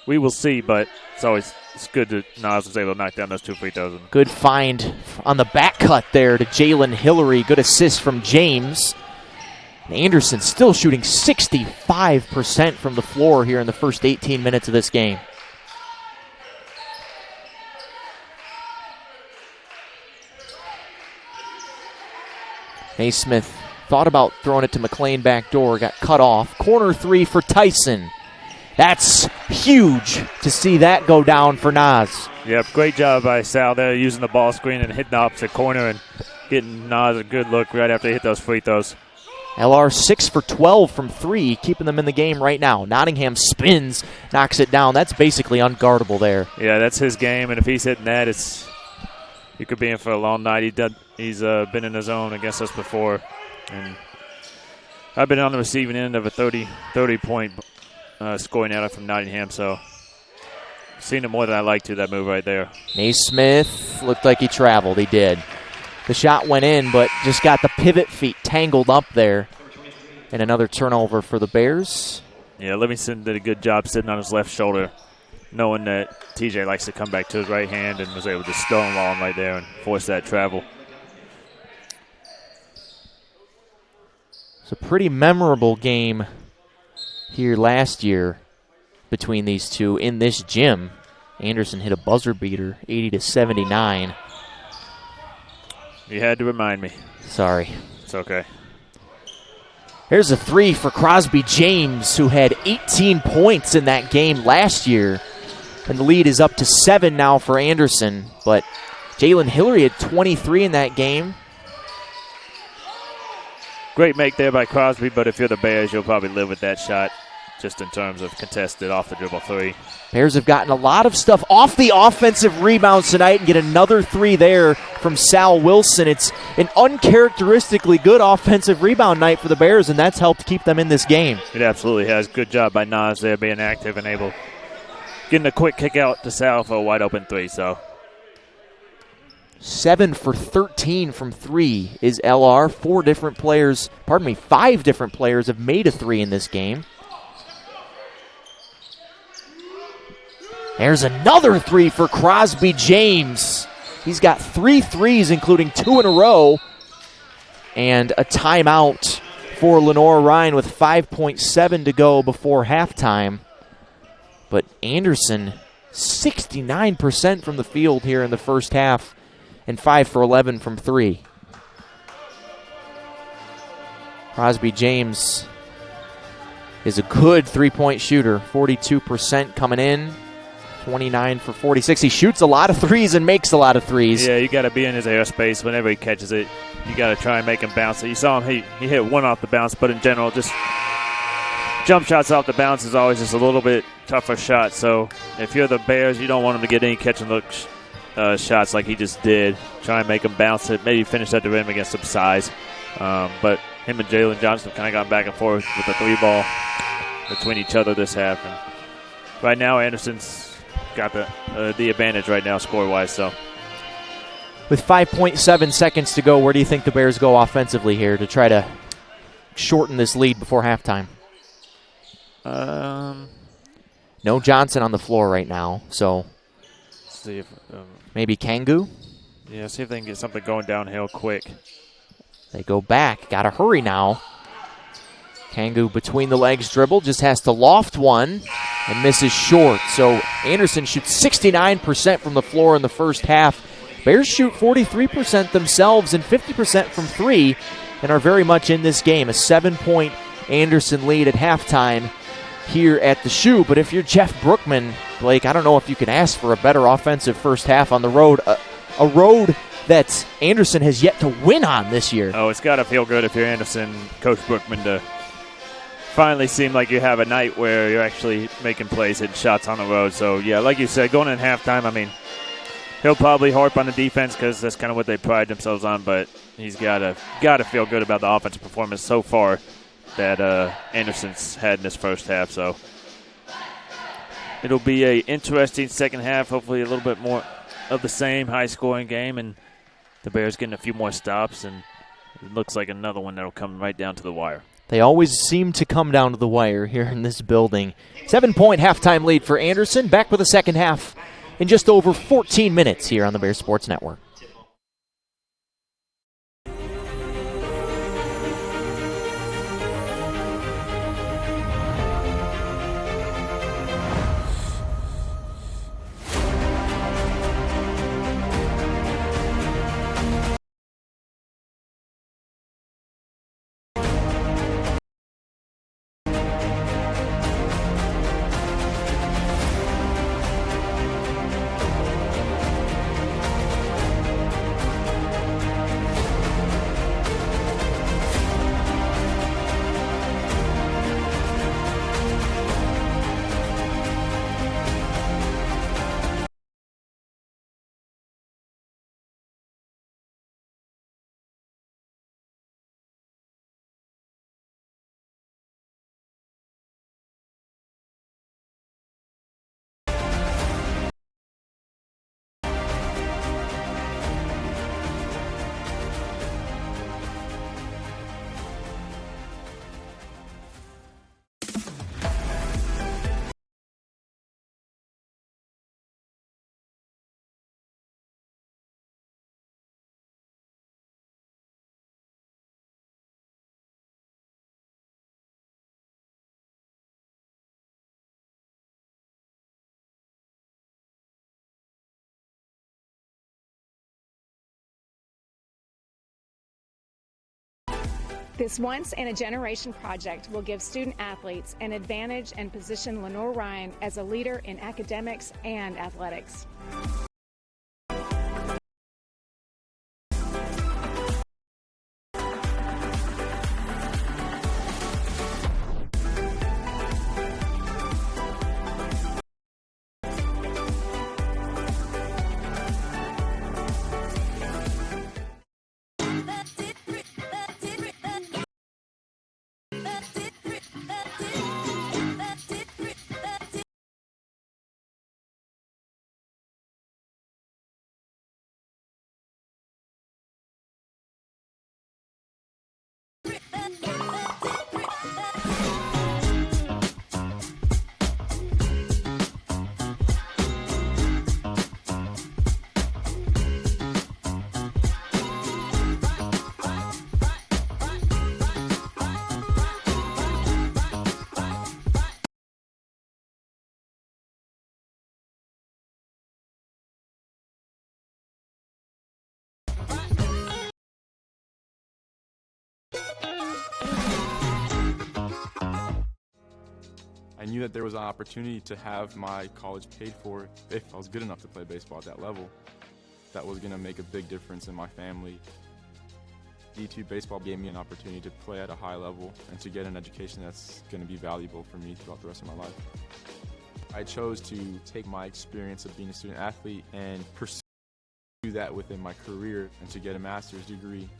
we will see, but it's good that Nas was able to knock down those 2 free throws. Good find on the back cut there to Jalen Hillary. Good assist from James. Anderson still shooting 65% from the floor here in the first 18 minutes of this game. Naismith thought about throwing it to McLean back door, got cut off. Corner 3 for Tyson. That's huge to see that go down for Nas. Yep, great job by Sal there, using the ball screen and hitting the opposite corner and getting Nas a good look right after he hit those free throws. LR 6 for 12 from 3, keeping them in the game right now. Nottingham spins, knocks it down. That's basically unguardable there. Yeah, that's his game, and if he's hitting that, he could be in for a long night. He's been in his zone against us before, and I've been on the receiving end of a 30-point scoring error from Nottingham, so seen it more than I like to, that move right there. Naismith looked like he traveled. He did. The shot went in, but just got the pivot feet tangled up there. And another turnover for the Bears. Yeah, Livingston did a good job sitting on his left shoulder, knowing that TJ likes to come back to his right hand, and was able to stonewall him right there and force that travel. It's a pretty memorable game here last year between these two in this gym. Anderson hit a buzzer beater, 80-79. You had to remind me. Sorry. It's okay. Here's a three for Crosby James, who had 18 points in that game last year. And the lead is up to 7 now for Anderson. But Jalen Hillary had 23 in that game. Great make there by Crosby, but if you're the Bears, you'll probably live with that shot just in terms of contested off the dribble three. Bears have gotten a lot of stuff off the offensive rebounds tonight and get another three there from Sal Wilson. It's an uncharacteristically good offensive rebound night for the Bears, and that's helped keep them in this game. It absolutely has. Good job by Nas there being active and able getting a quick kick out to Sal for a wide open three. So 7 for 13 from three is LR. 5 different players have made a three in this game. There's another three for Crosby James. He's got 3 threes, including 2 in a row. And a timeout for Lenoir-Rhyne with 5.7 to go before halftime. But Anderson, 69% from the field here in the first half, and 5 for 11 from three. Crosby James is a good three-point shooter, 42% coming in. 29 for 46. He shoots a lot of threes and makes a lot of threes. Yeah, you got to be in his airspace whenever he catches it. You got to try and make him bounce. You saw him, he hit one off the bounce, but in general, just jump shots off the bounce is always just a little bit tougher shot. So if you're the Bears, you don't want him to get any catch and look shots like he just did. Try and make him bounce it, maybe finish at the rim against some size. But him and Jalen Johnson kind of gone back and forth with the three ball between each other this half. And right now, Anderson's got the advantage right now score-wise. So, with 5.7 seconds to go, where do you think the Bears go offensively here to try to shorten this lead before halftime? No Johnson on the floor right now, so see if maybe Kangu? Yeah, see if they can get something going downhill quick. They go back. Got to hurry now. Kangu between the legs dribble, just has to loft one and misses short. So Anderson shoots 69% from the floor in the first half. Bears shoot 43% themselves and 50% from three and are very much in this game. A 7-point Anderson lead at halftime here at the Shoe. But if you're Jeff Brookman, Blake, I don't know if you can ask for a better offensive first half on the road. A road that Anderson has yet to win on this year. Oh, it's got to feel good if you're Anderson, Coach Brookman, to finally seem like you have a night where you're actually making plays, hitting shots on the road. So, yeah, like you said, going in halftime, I mean, he'll probably harp on the defense because that's kind of what they pride themselves on, but he's got to feel good about the offensive performance so far that Anderson's had in this first half. So it'll be an interesting second half, hopefully a little bit more of the same high-scoring game, and the Bears getting a few more stops, and it looks like another one that'll come right down to the wire. They always seem to come down to the wire here in this building. 7-point halftime lead for Anderson. Back with the second half in just over 14 minutes here on the Bears Sports Network. This once-in-a-generation project will give student athletes an advantage and position Lenoir-Rhyne as a leader in academics and athletics. I knew that there was an opportunity to have my college paid for if I was good enough to play baseball at that level. That was going to make a big difference in my family. D2 baseball gave me an opportunity to play at a high level and to get an education that's going to be valuable for me throughout the rest of my life. I chose to take my experience of being a student athlete and pursue that within my career and to get a master's degree.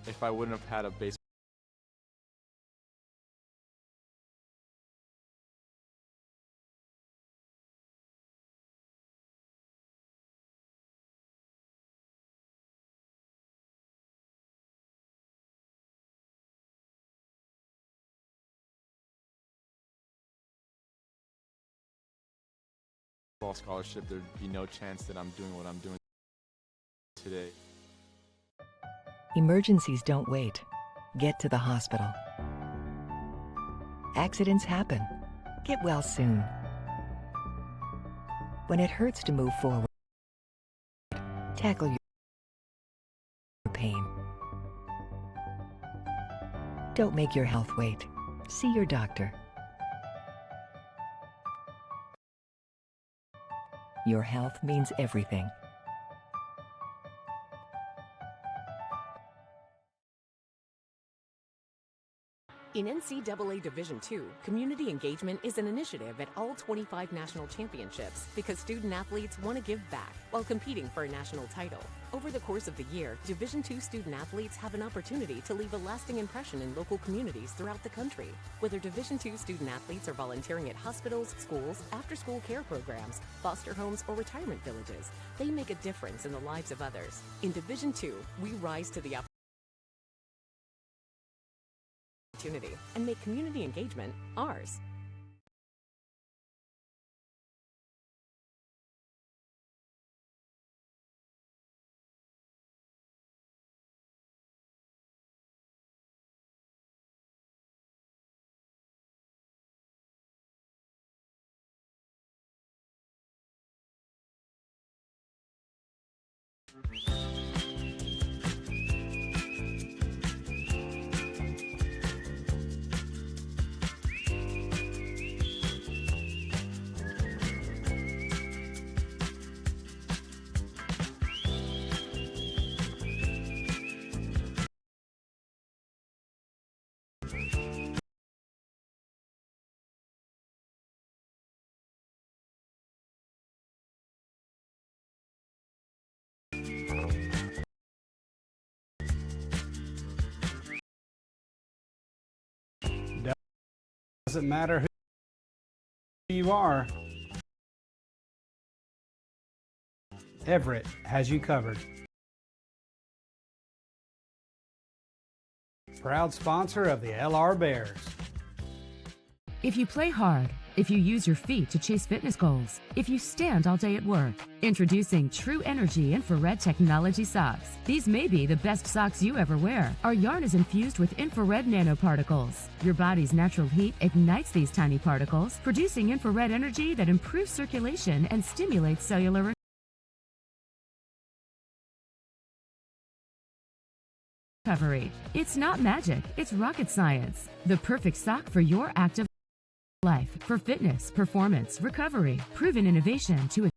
If I wouldn't have had a baseball scholarship, there'd be no chance that I'm doing what I'm doing today. Emergencies don't wait. Get to the hospital. Accidents happen. Get well soon. When it hurts to move forward, tackle your pain. Don't make your health wait. See your doctor. Your health means everything. In NCAA Division II, community engagement is an initiative at all 25 national championships because student athletes want to give back while competing for a national title. Over the course of the year, Division II student athletes have an opportunity to leave a lasting impression in local communities throughout the country. Whether Division II student athletes are volunteering at hospitals, schools, after-school care programs, foster homes, or retirement villages, they make a difference in the lives of others. In Division II, we rise to the opportunity and make community engagement ours. Doesn't matter who you are, Everett has you covered. Proud sponsor of the LR Bears. If you play hard, If you use your feet to chase fitness goals. If you stand all day at work. Introducing True Energy Infrared Technology Socks. These may be the best socks you ever wear. Our yarn is infused with infrared nanoparticles. Your body's natural heat ignites these tiny particles, producing infrared energy that improves circulation and stimulates cellular recovery. It's not magic, it's rocket science. The perfect sock for your active life, for fitness, performance, recovery. Proven innovation to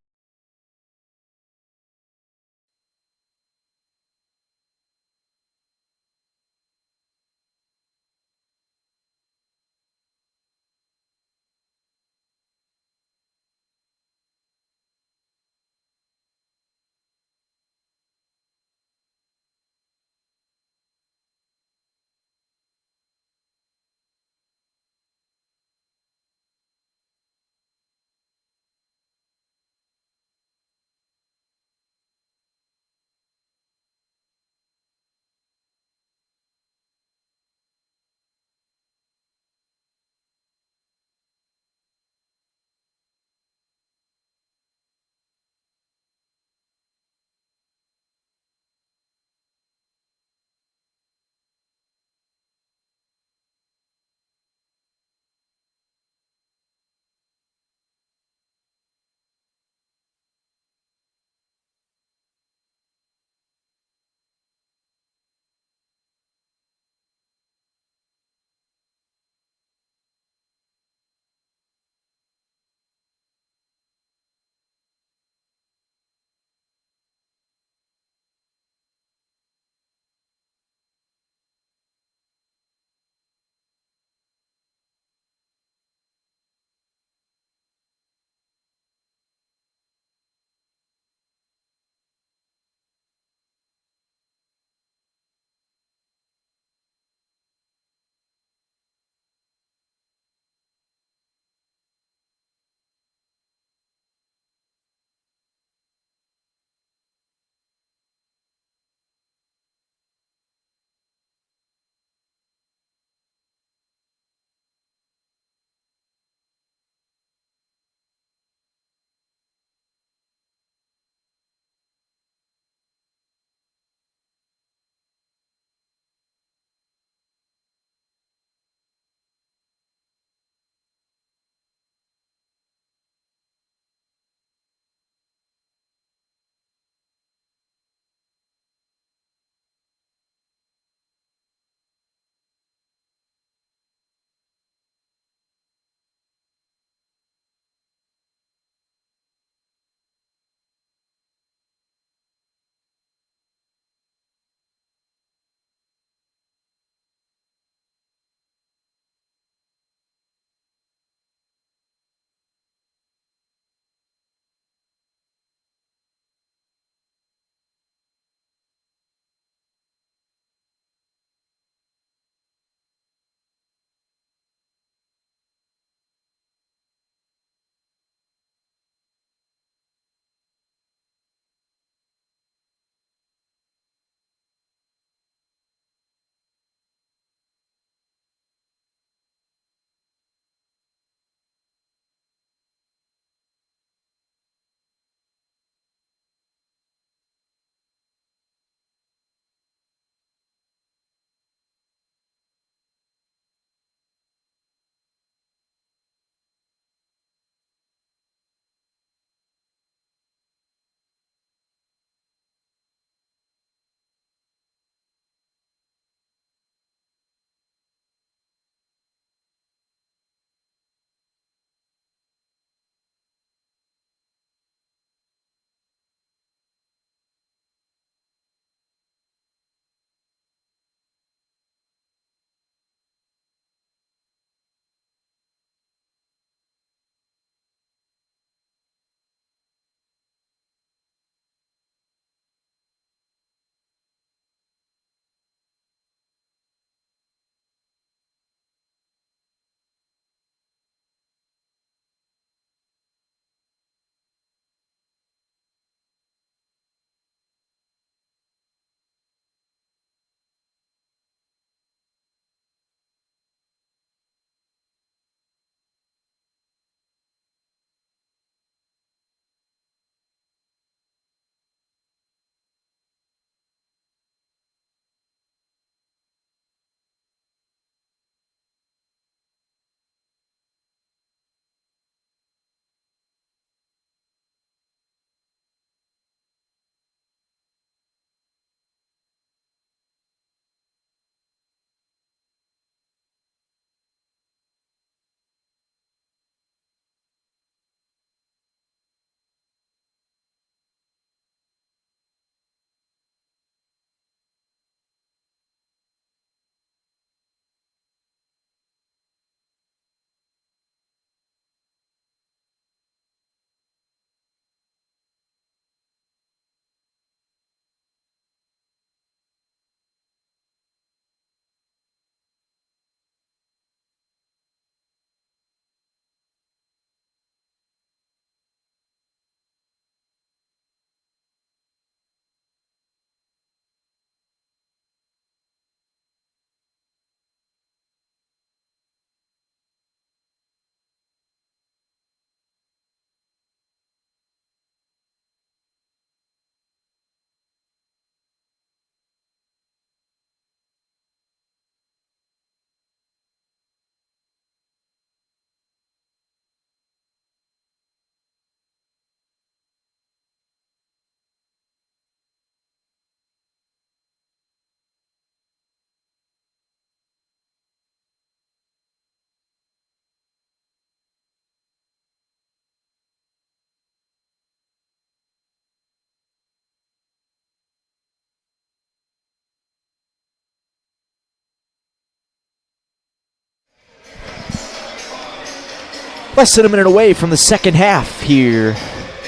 Less than a minute away from the second half here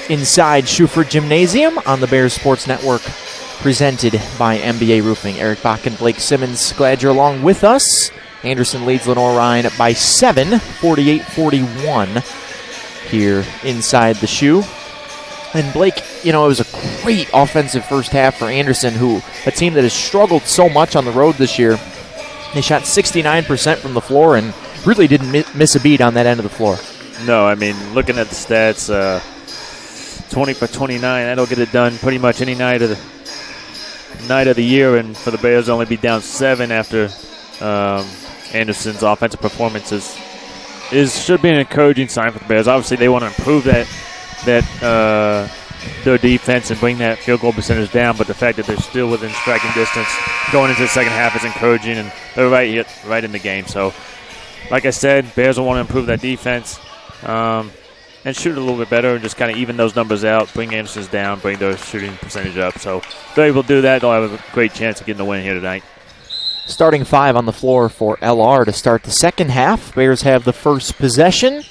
inside Schuford Gymnasium on the Bears Sports Network, presented by MBA Roofing. Eric Bach and Blake Simmons, glad you're along with us. Anderson leads Lenoir-Rhyne by 7, 48-41 here inside the shoe. And Blake, it was a great offensive first half for Anderson, a team that has struggled so much on the road this year. They shot 69% from the floor and really didn't miss a beat on that end of the floor. No, I mean, looking at the stats, 20 for 29, that'll get it done pretty much any night of the year. And for the Bears only be down 7 after Anderson's offensive performances should be an encouraging sign for the Bears. Obviously, they want to improve their defense and bring that field goal percentage down, but the fact that they're still within striking distance going into the second half is encouraging, and they're right in the game. So, like I said, Bears will want to improve that defense and shoot a little bit better and just kind of even those numbers out, bring Anderson's down, bring their shooting percentage up. So if they're able to do that, they'll have a great chance of getting the win here tonight. Starting 5 on the floor for LR to start the second half. Bears have the first possession.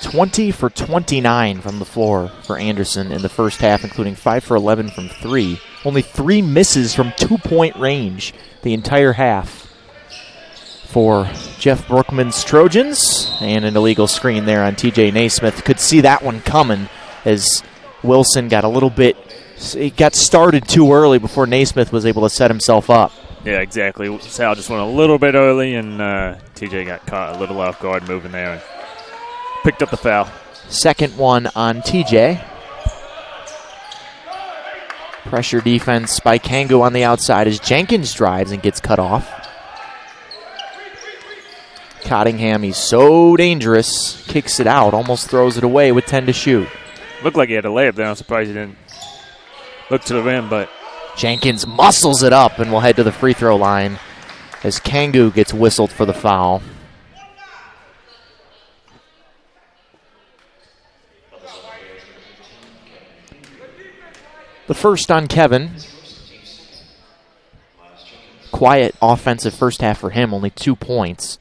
20 for 29 from the floor for Anderson in the first half, including 5 for 11 from 3. Only 3 misses from 2-point range the entire half for Jeff Brookman's Trojans. And an illegal screen there on TJ Naismith. Could see that one coming as Wilson got got started too early before Naismith was able to set himself up. Yeah, exactly. Sal just went a little bit early, and TJ got caught a little off guard moving there and picked up the foul. Second one on TJ. Pressure defense by Kangu on the outside as Jenkins drives and gets cut off. Cottingham, he's so dangerous, kicks it out, almost throws it away with 10 to shoot. Looked like he had a layup there. I'm surprised he didn't look to the rim, but Jenkins muscles it up and will head to the free throw line as Kangu gets whistled for the foul. The first on Kevin. Quiet offensive first half for him, only 2 points.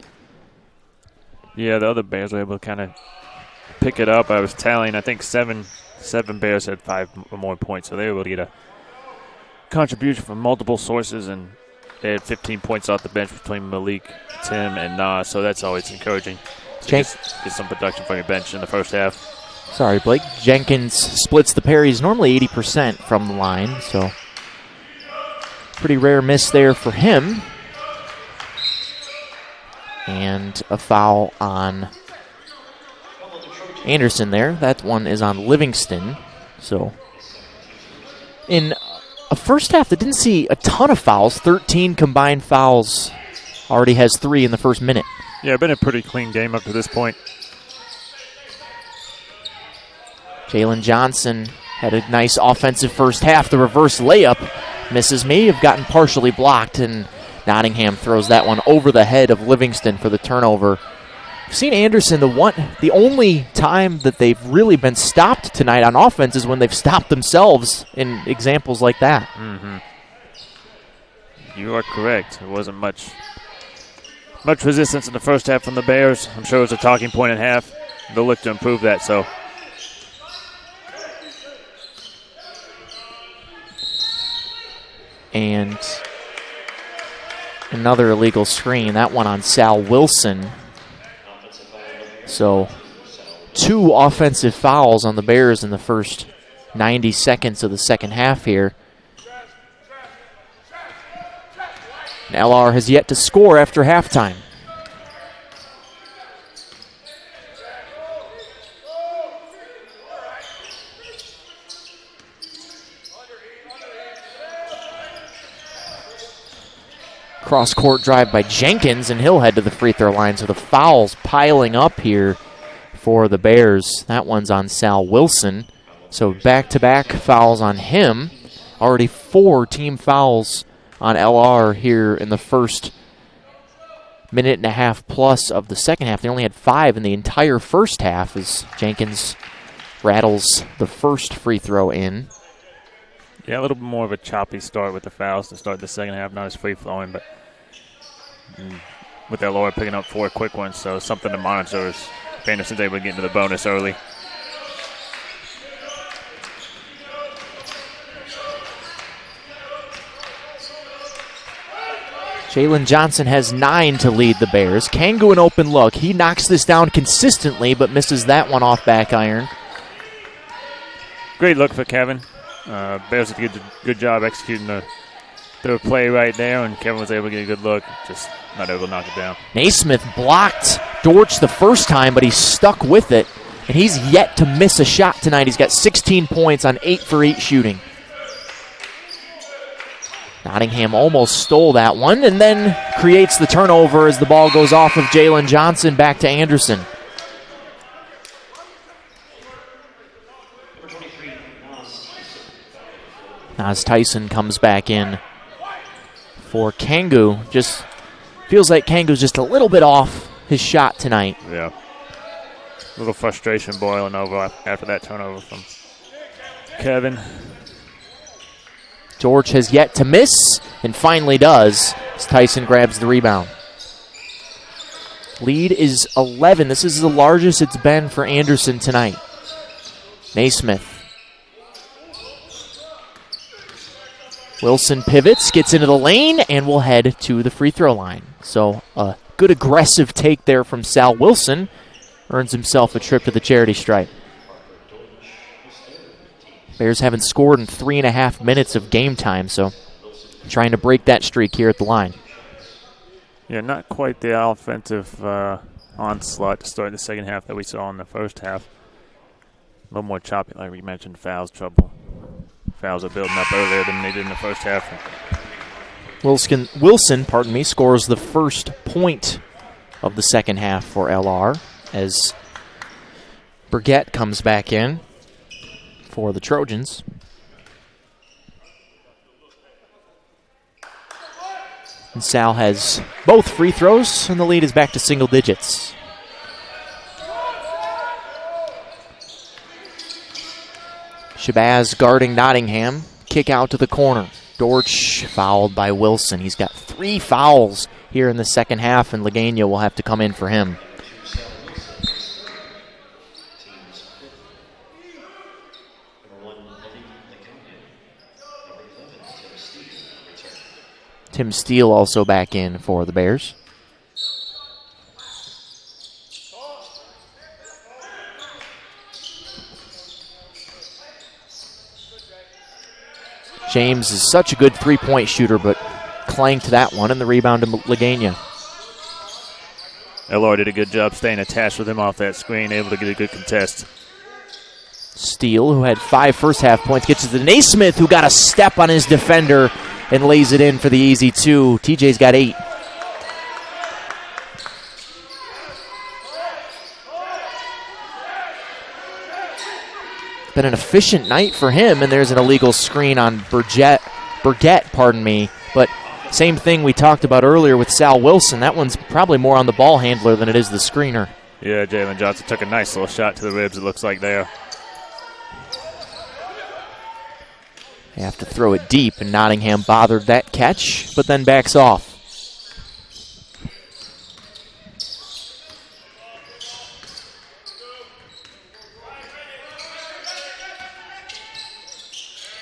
Yeah, the other Bears were able to kind of pick it up. I was tallying, I think seven Bears had 5 or more points, so they were able to get a contribution from multiple sources, and they had 15 points off the bench between Malik, Tim, and Nas, so that's always encouraging to get some production from your bench in the first half. Sorry, Blake. Jenkins splits the pair. He's normally 80% from the line, so pretty rare miss there for him. And a foul on Anderson there. That one is on Livingston. So in a first half that didn't see a ton of fouls, 13 combined fouls, already has 3 in the first minute. Yeah, been a pretty clean game up to this point. Jalen Johnson had a nice offensive first half. The reverse layup misses me. Have gotten partially blocked, and Nottingham throws that one over the head of Livingston for the turnover. I've seen Anderson, the only time that they've really been stopped tonight on offense is when they've stopped themselves in examples like that. Mm-hmm. You are correct. There wasn't much resistance in the first half from the Bears. I'm sure it was a talking point at half. They'll look to improve that, so. And another illegal screen, that one on Sal Wilson. So 2 offensive fouls on the Bears in the first 90 seconds of the second half here. And LR has yet to score after halftime. Cross-court drive by Jenkins, and he'll head to the free throw line. So the fouls piling up here for the Bears. That one's on Sal Wilson. So back-to-back fouls on him. Already 4 team fouls on LR here in the first minute and a half plus of the second half. They only had 5 in the entire first half as Jenkins rattles the first free throw in. Yeah, a little bit more of a choppy start with the fouls to start the second half. Not as free-flowing, but with Lenoir picking up 4 quick ones, so something to monitor as Anderson's able to get into the bonus early. Jalen Johnson has 9 to lead the Bears. Kangu an open look. He knocks this down consistently, but misses that one off back iron. Great look for Kevin. Bears did a good job executing the play right there, and Kevin was able to get a good look, just not able to knock it down. Naismith blocked Dortch the first time, but he's stuck with it, and he's yet to miss a shot tonight. He's got 16 points on 8 for 8 shooting. Nottingham almost stole that one and then creates the turnover as the ball goes off of Jalen Johnson back to Anderson. Nas Tyson comes back in for Kangu. Just feels like Kangu's just a little bit off his shot tonight. Yeah. A little frustration boiling over after that turnover from Kevin. George has yet to miss and finally does as Tyson grabs the rebound. Lead is 11. This is the largest it's been for Anderson tonight. Naismith. Wilson pivots, gets into the lane, and will head to the free throw line. So a good aggressive take there from Sal Wilson. Earns himself a trip to the charity stripe. Bears haven't scored in 3.5 minutes of game time, so trying to break that streak here at the line. Yeah, not quite the offensive onslaught to start the second half that we saw in the first half. A little more choppy, like we mentioned, fouls trouble. Fouls are building up earlier than they did in the first half. Wilson, scores the first point of the second half for LR as Burgett comes back in for the Trojans. And Sal has both free throws, and the lead is back to single digits. Shabazz guarding Nottingham. Kick out to the corner. Dortch fouled by Wilson. He's got 3 fouls here in the second half, and Lagana will have to come in for him. Tim Steele also back in for the Bears. James is such a good three-point shooter, but clanked that one, and the rebound to Lagana. Elroy did a good job staying attached with him off that screen, able to get a good contest. Steele, who had 5 first-half points, gets it to Naismith, who got a step on his defender and lays it in for the easy 2. TJ's got 8. Been an efficient night for him, and there's an illegal screen on Burgett, but same thing we talked about earlier with Sal Wilson. That one's probably more on the ball handler than it is the screener. Yeah, Jalen Johnson took a nice little shot to the ribs, it looks like there. They have to throw it deep, and Nottingham bothered that catch, but then backs off.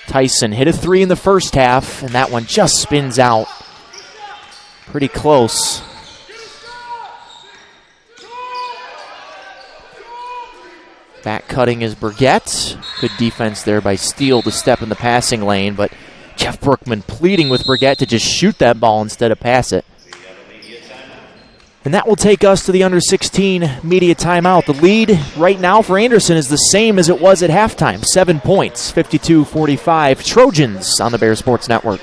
Tyson hit a 3 in the first half, and that one just spins out. Pretty close. Back cutting is Burgett. Good defense there by Steele to step in the passing lane, but Jeff Brookman pleading with Burgett to just shoot that ball instead of pass it. And that will take us to the under-16 media timeout. The lead right now for Anderson is the same as it was at halftime. 7 points, 52-45. Trojans on the Bear Sports Network.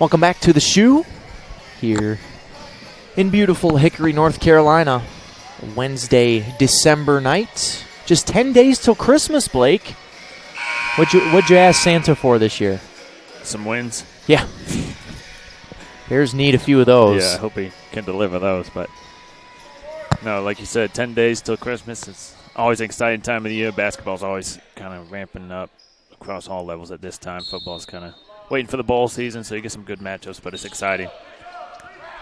Welcome back to the Shoe here in beautiful Hickory, North Carolina. Wednesday, December night. Just 10 days till Christmas, Blake. What'd you ask Santa for this year? Some wins. Yeah. Bears need a few of those. Yeah, I hope he can deliver those. But, no, like you said, 10 days till Christmas. It's always an exciting time of the year. Basketball's always kind of ramping up across all levels at this time. Football's kind of waiting for the bowl season, so you get some good matchups, but it's exciting.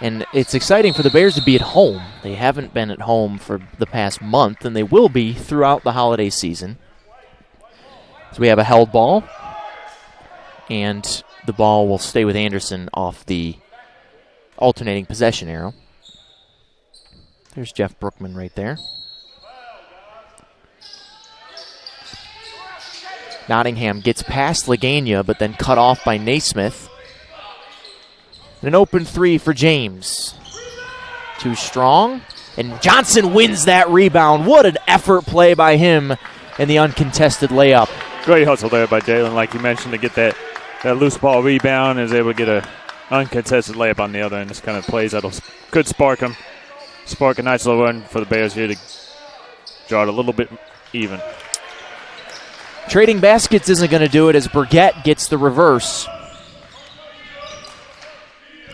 And it's exciting for the Bears to be at home. They haven't been at home for the past month, and they will be throughout the holiday season. So we have a held ball, and the ball will stay with Anderson off the alternating possession arrow. There's Jeff Brookman right there. Nottingham gets past Lagana, but then cut off by Naismith. An open three for James. Too strong. And Johnson wins that rebound. What an effort play by him in the uncontested layup. Great hustle there by Jalen, like you mentioned, to get that loose ball rebound and is able to get an uncontested layup on the other end. This kind of plays that'll could spark him. Spark a nice little run for the Bears here to draw it a little bit even. Trading baskets isn't going to do it as Burgett gets the reverse.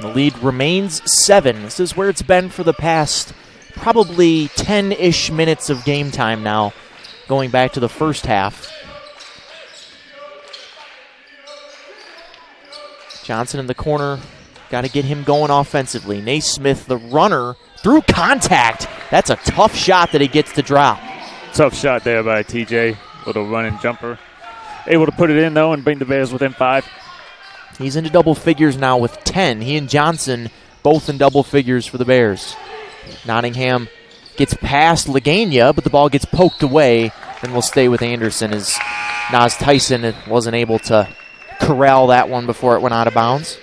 The lead remains 7. This is where it's been for the past probably 10-ish minutes of game time now, going back to the first half. Johnson in the corner. Got to get him going offensively. Naismith, the runner, through contact. That's a tough shot that he gets to drop. Tough shot there by TJ. Little running jumper. Able to put it in, though, and bring the Bears within 5. He's into double figures now with 10. He and Johnson both in double figures for the Bears. Nottingham gets past Lagana, but the ball gets poked away and will stay with Anderson as Nas Tyson wasn't able to corral that one before it went out of bounds.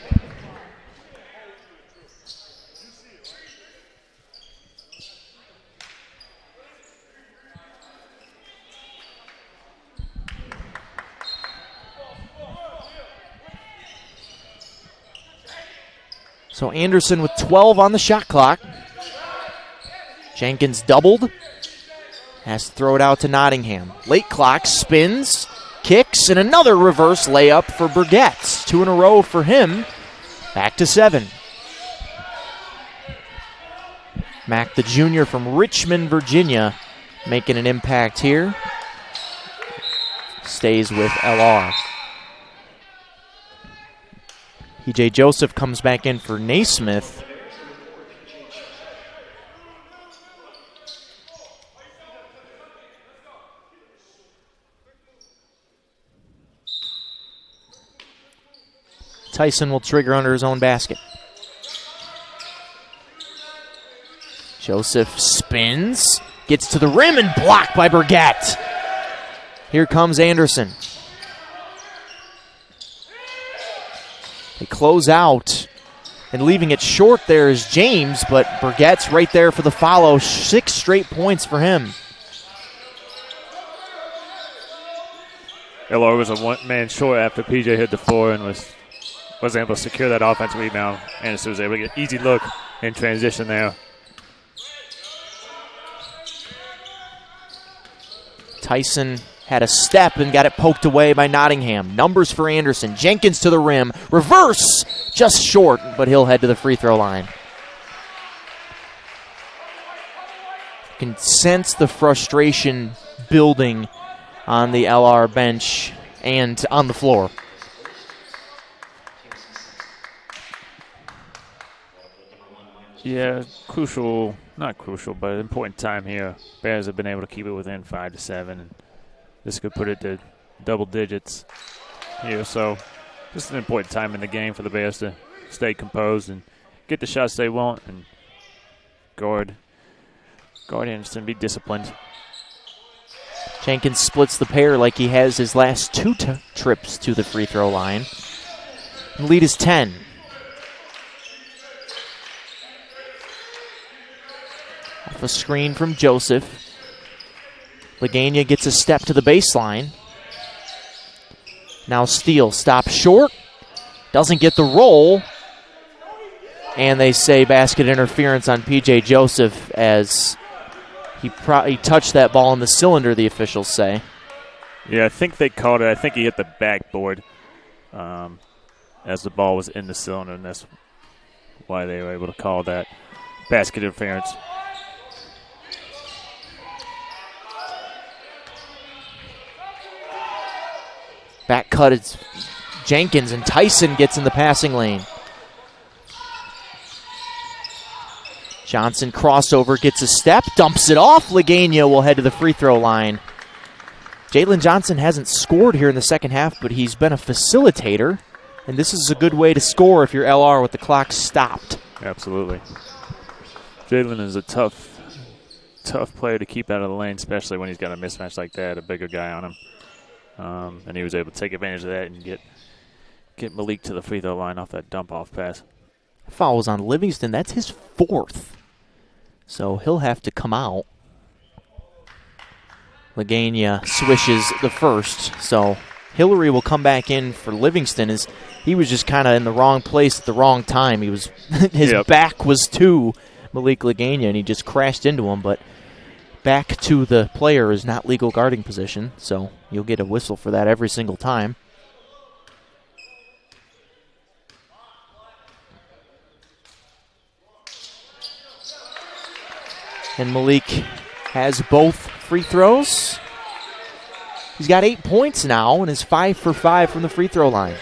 So Anderson with 12 on the shot clock. Jenkins doubled. Has to throw it out to Nottingham. Late clock, spins, kicks, and another reverse layup for Burgett. 2 in a row for him. Back to 7. Mack, the junior from Richmond, Virginia, making an impact here. Stays with LR. E.J. Joseph comes back in for Naismith. Tyson will trigger under his own basket. Joseph spins, gets to the rim and blocked by Burgett. Here comes Anderson. They close out, and leaving it short there is James, but Burgett's right there for the follow. 6 straight points for him. LR was a one-man short after PJ hit the floor and was able to secure that offensive rebound. Anderson was able to get an easy look in transition there. Tyson had a step and got it poked away by Nottingham. Numbers for Anderson. Jenkins to the rim. Reverse! Just short, but he'll head to the free throw line. You can sense the frustration building on the LR bench and on the floor. Yeah, not crucial, but important time here. Bears have been able to keep it within 5 to 7. And this could put it to double digits here. So this is an important time in the game for the Bears to stay composed and get the shots they want and guard Anderson, be disciplined. Jenkins splits the pair like he has his last 2 trips to the free throw line. The lead is 10. Off a screen from Joseph. Lagana gets a step to the baseline. Now Steele stops short. Doesn't get the roll. And they say basket interference on P.J. Joseph as he touched that ball in the cylinder, the officials say. Yeah, I think they called it. I think he hit the backboard as the ball was in the cylinder, and that's why they were able to call that basket interference. Back cut, it's Jenkins, and Tyson gets in the passing lane. Johnson crossover, gets a step, dumps it off. Lagana will head to the free throw line. Jalen Johnson hasn't scored here in the second half, but he's been a facilitator, and this is a good way to score if you're LR with the clock stopped. Absolutely. Jalen is a tough player to keep out of the lane, especially when he's got a mismatch like that, a bigger guy on him. And he was able to take advantage of that and get Malik to the free throw line off that dump-off pass. Foul was on Livingston. That's his fourth. So he'll have to come out. Lagana swishes the first. So Hillary will come back in for Livingston. As he was just kind of in the wrong place at the wrong time. He was his back was to Malik Lagana, and he just crashed into him. But back to the player is not legal guarding position, so you'll get a whistle for that every single time. And Malik has both free throws. He's got 8 points now and is 5 for 5 from the free throw line.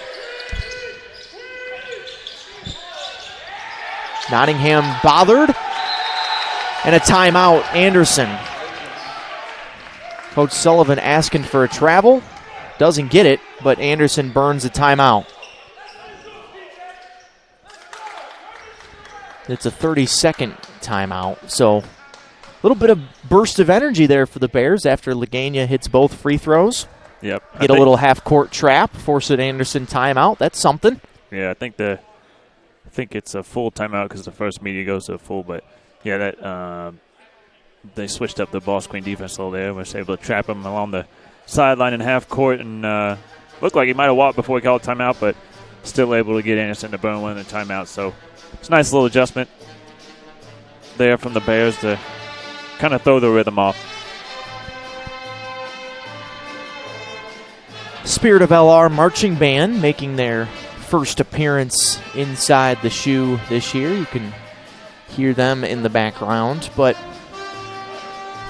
Nottingham bothered. And a timeout, Anderson. Coach Sullivan asking for a travel. Doesn't get it, but Anderson burns a timeout. It's a 30-second timeout, so a little bit of burst of energy there for the Bears after Lagana hits both free throws. Yep. Get a little half-court trap, force an Anderson timeout. That's something. Yeah, I think it's a full timeout because the first media goes to a full, but yeah, that they switched up the ball screen defense a little there. Was able to trap him along the sideline in half court, and looked like he might have walked before he called timeout, but still able to get Anderson to burn one of the timeouts. So it's a nice little adjustment there from the Bears to kind of throw the rhythm off. Spirit of LR marching band making their first appearance inside the shoe this year. You can hear them in the background, but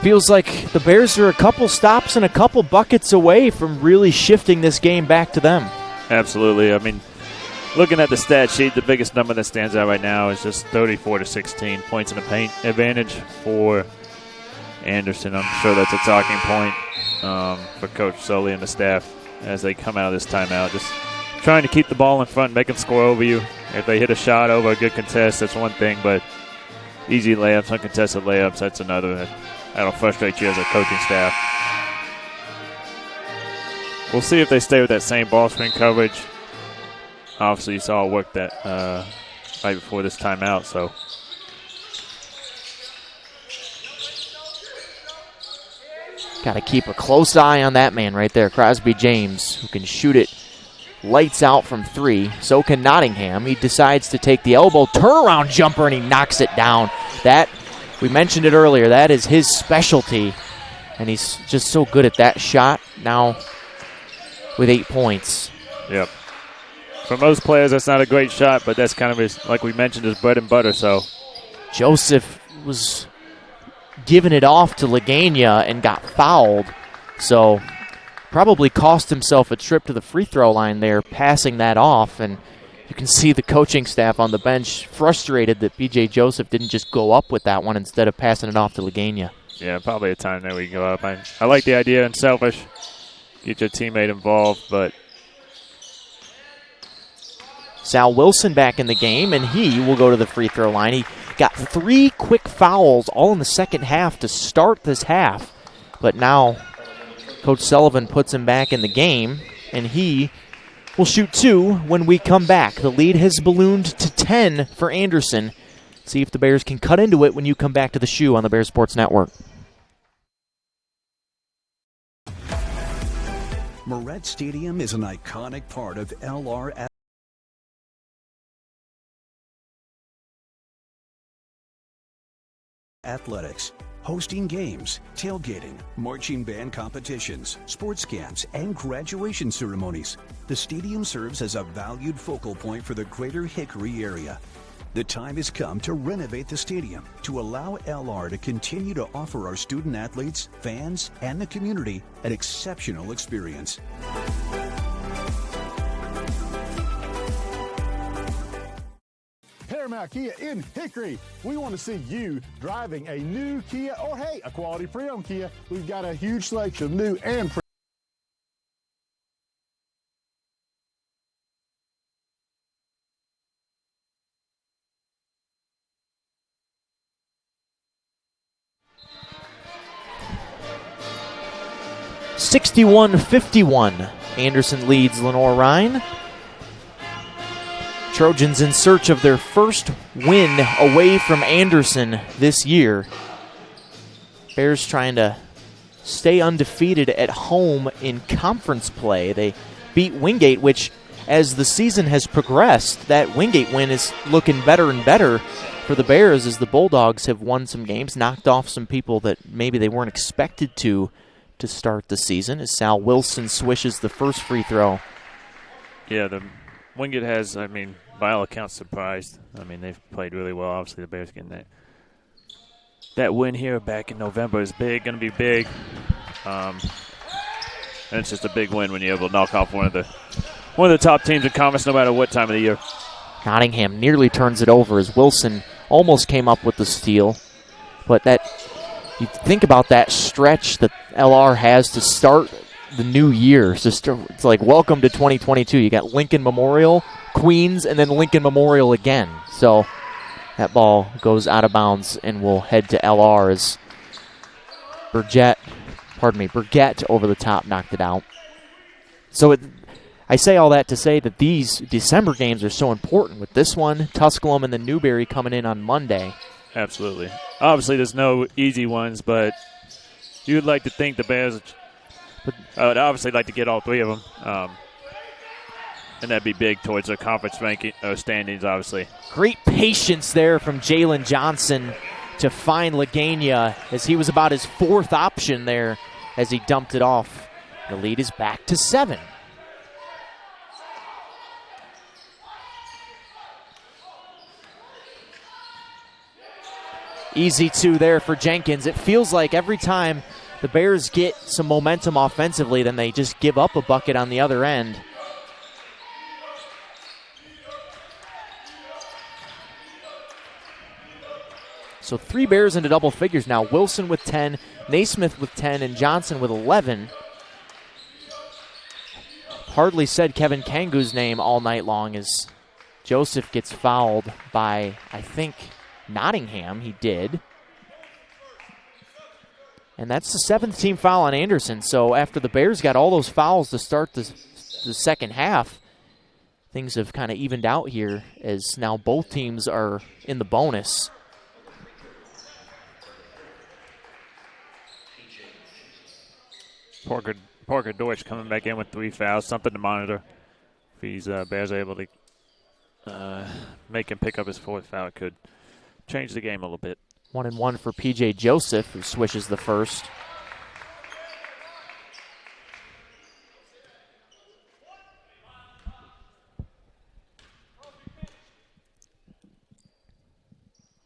feels like the Bears are a couple stops and a couple buckets away from really shifting this game back to them. Absolutely. I mean, looking at the stat sheet, the biggest number that stands out right now is just 34-16 points in the paint advantage for Anderson. I'm sure that's a talking point for Coach Sully and the staff as they come out of this timeout. Just trying to keep the ball in front, make them score over you. If they hit a shot over a good contest, that's one thing, but easy layups, uncontested layups, that's another. That'll frustrate you as a coaching staff. We'll see if they stay with that same ball screen coverage. Obviously, you saw it work that right before this timeout, so. Got to keep a close eye on that man right there, Crosby James, who can shoot it lights out from three. So can Nottingham. He decides to take the elbow turnaround jumper, and he knocks it down. That, we mentioned it earlier, that is his specialty, and he's just so good at that shot now with 8 points. Yep. For most players, that's not a great shot, but that's kind of his, like we mentioned, his bread and butter. So Joseph was giving it off to Lagana and got fouled, so probably cost himself a trip to the free throw line there, passing that off. And you can see the coaching staff on the bench frustrated that P.J. Joseph didn't just go up with that one instead of passing it off to Lagana. Yeah, probably a time there we go up. I like the idea and selfish. Get your teammate involved, but Sal Wilson back in the game, and he will go to the free throw line. He got 3 quick fouls all in the second half to start this half, but now Coach Sullivan puts him back in the game, and he will shoot 2 when we come back. The lead has ballooned to 10 for Anderson. See if the Bears can cut into it when you come back to the shoe on the Bears Sports Network. Moret Stadium is an iconic part of LR athletics, hosting games, tailgating, marching band competitions, sports camps, and graduation ceremonies. The stadium serves as a valued focal point for the greater Hickory area. The time has come to renovate the stadium to allow LR to continue to offer our student athletes, fans, and the community an exceptional experience. Paramount Kia in Hickory. We want to see you driving a new Kia or, hey, a quality pre-owned Kia. We've got a huge selection of new and pre 61-51. Anderson leads Lenoir-Rhyne. Trojans in search of their first win away from Anderson this year. Bears trying to stay undefeated at home in conference play. They beat Wingate, which, as the season has progressed, that Wingate win is looking better and better for the Bears as the Bulldogs have won some games, knocked off some people that maybe they weren't expected to start the season, as Sal Wilson swishes the first free throw. Yeah, the Wingate has, by all accounts, surprised. They've played really well. Obviously, the Bears getting that win here back in November is big, going to be big. And it's just a big win when you're able to knock off one of the top teams in conference, no matter what time of the year. Nottingham nearly turns it over as Wilson almost came up with the steal. But you think about that stretch that LR has to start the new year. It's like welcome to 2022. You got Lincoln Memorial, Queens, and then Lincoln Memorial again. So that ball goes out of bounds and will head to LR as Burgett over the top knocked it out. So I say all that to say that these December games are so important with this one, Tusculum, and then Newberry coming in on Monday. Absolutely. Obviously, there's no easy ones, but you'd like to think the Bears would obviously like to get all three of them. And that'd be big towards their conference ranking standings, obviously. Great patience there from Jalen Johnson to find Lagania as he was about his fourth option there as he dumped it off. The lead is back to 7. Easy 2 there for Jenkins. It feels like every time the Bears get some momentum offensively, then they just give up a bucket on the other end. So 3 Bears into double figures now. Wilson with 10, Naismith with 10, and Johnson with 11. Hardly said Kevin Kangu's name all night long as Joseph gets fouled by, I think, Nottingham. He did. And that's the 7th team foul on Anderson. So after the Bears got all those fouls to start the second half, things have kind of evened out here as now both teams are in the bonus. Parker Deutsch coming back in with 3 fouls, something to monitor. If these Bears are able to make him pick up his 4th foul, it could change the game a little bit. 1-1 for P.J. Joseph, who swishes the first.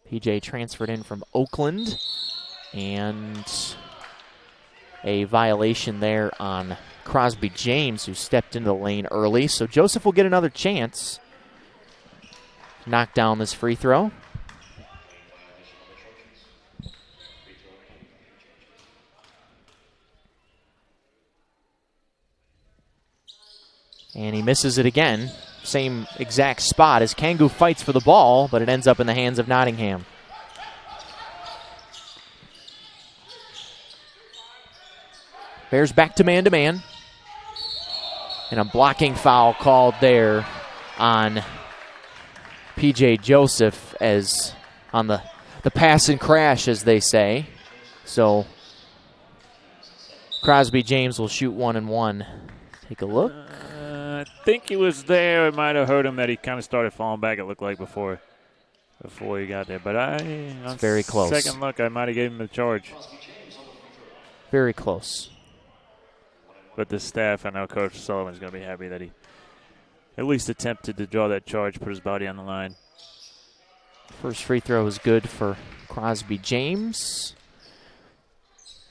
P.J. transferred in from Oakland, and a violation there on Crosby James, who stepped into the lane early. So Joseph will get another chance. Knock down this free throw. And he misses it again. Same exact spot as Kangu fights for the ball, but it ends up in the hands of Nottingham. Bears back to man-to-man. And a blocking foul called there on P.J. Joseph as on the pass and crash, as they say. So Crosby James will shoot 1-1. Take a look. I think he was there. It might have hurt him that he kind of started falling back, it looked like, before before he got there. But on very close. Second look, I might have gave him the charge. Very close. But the staff, I know Coach Sullivan's going to be happy that he at least attempted to draw that charge, put his body on the line. First free throw is good for Crosby James.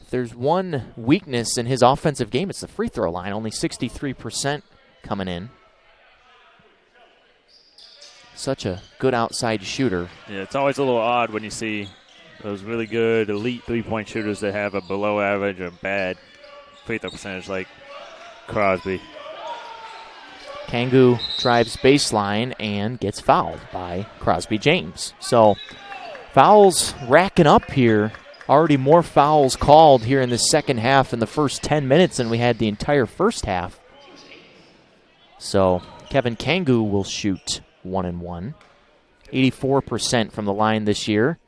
If there's one weakness in his offensive game, it's the free throw line. Only 63% coming in. Such a good outside shooter. Yeah, it's always a little odd when you see those really good elite three-point shooters that have a below average or bad free throw percentage like Crosby. Kangu drives baseline and gets fouled by Crosby James. So fouls racking up here. Already more fouls called here in the second half in the first 10 minutes than we had the entire first half. So Kevin Kangu will shoot 1-1. 84% from the line this year.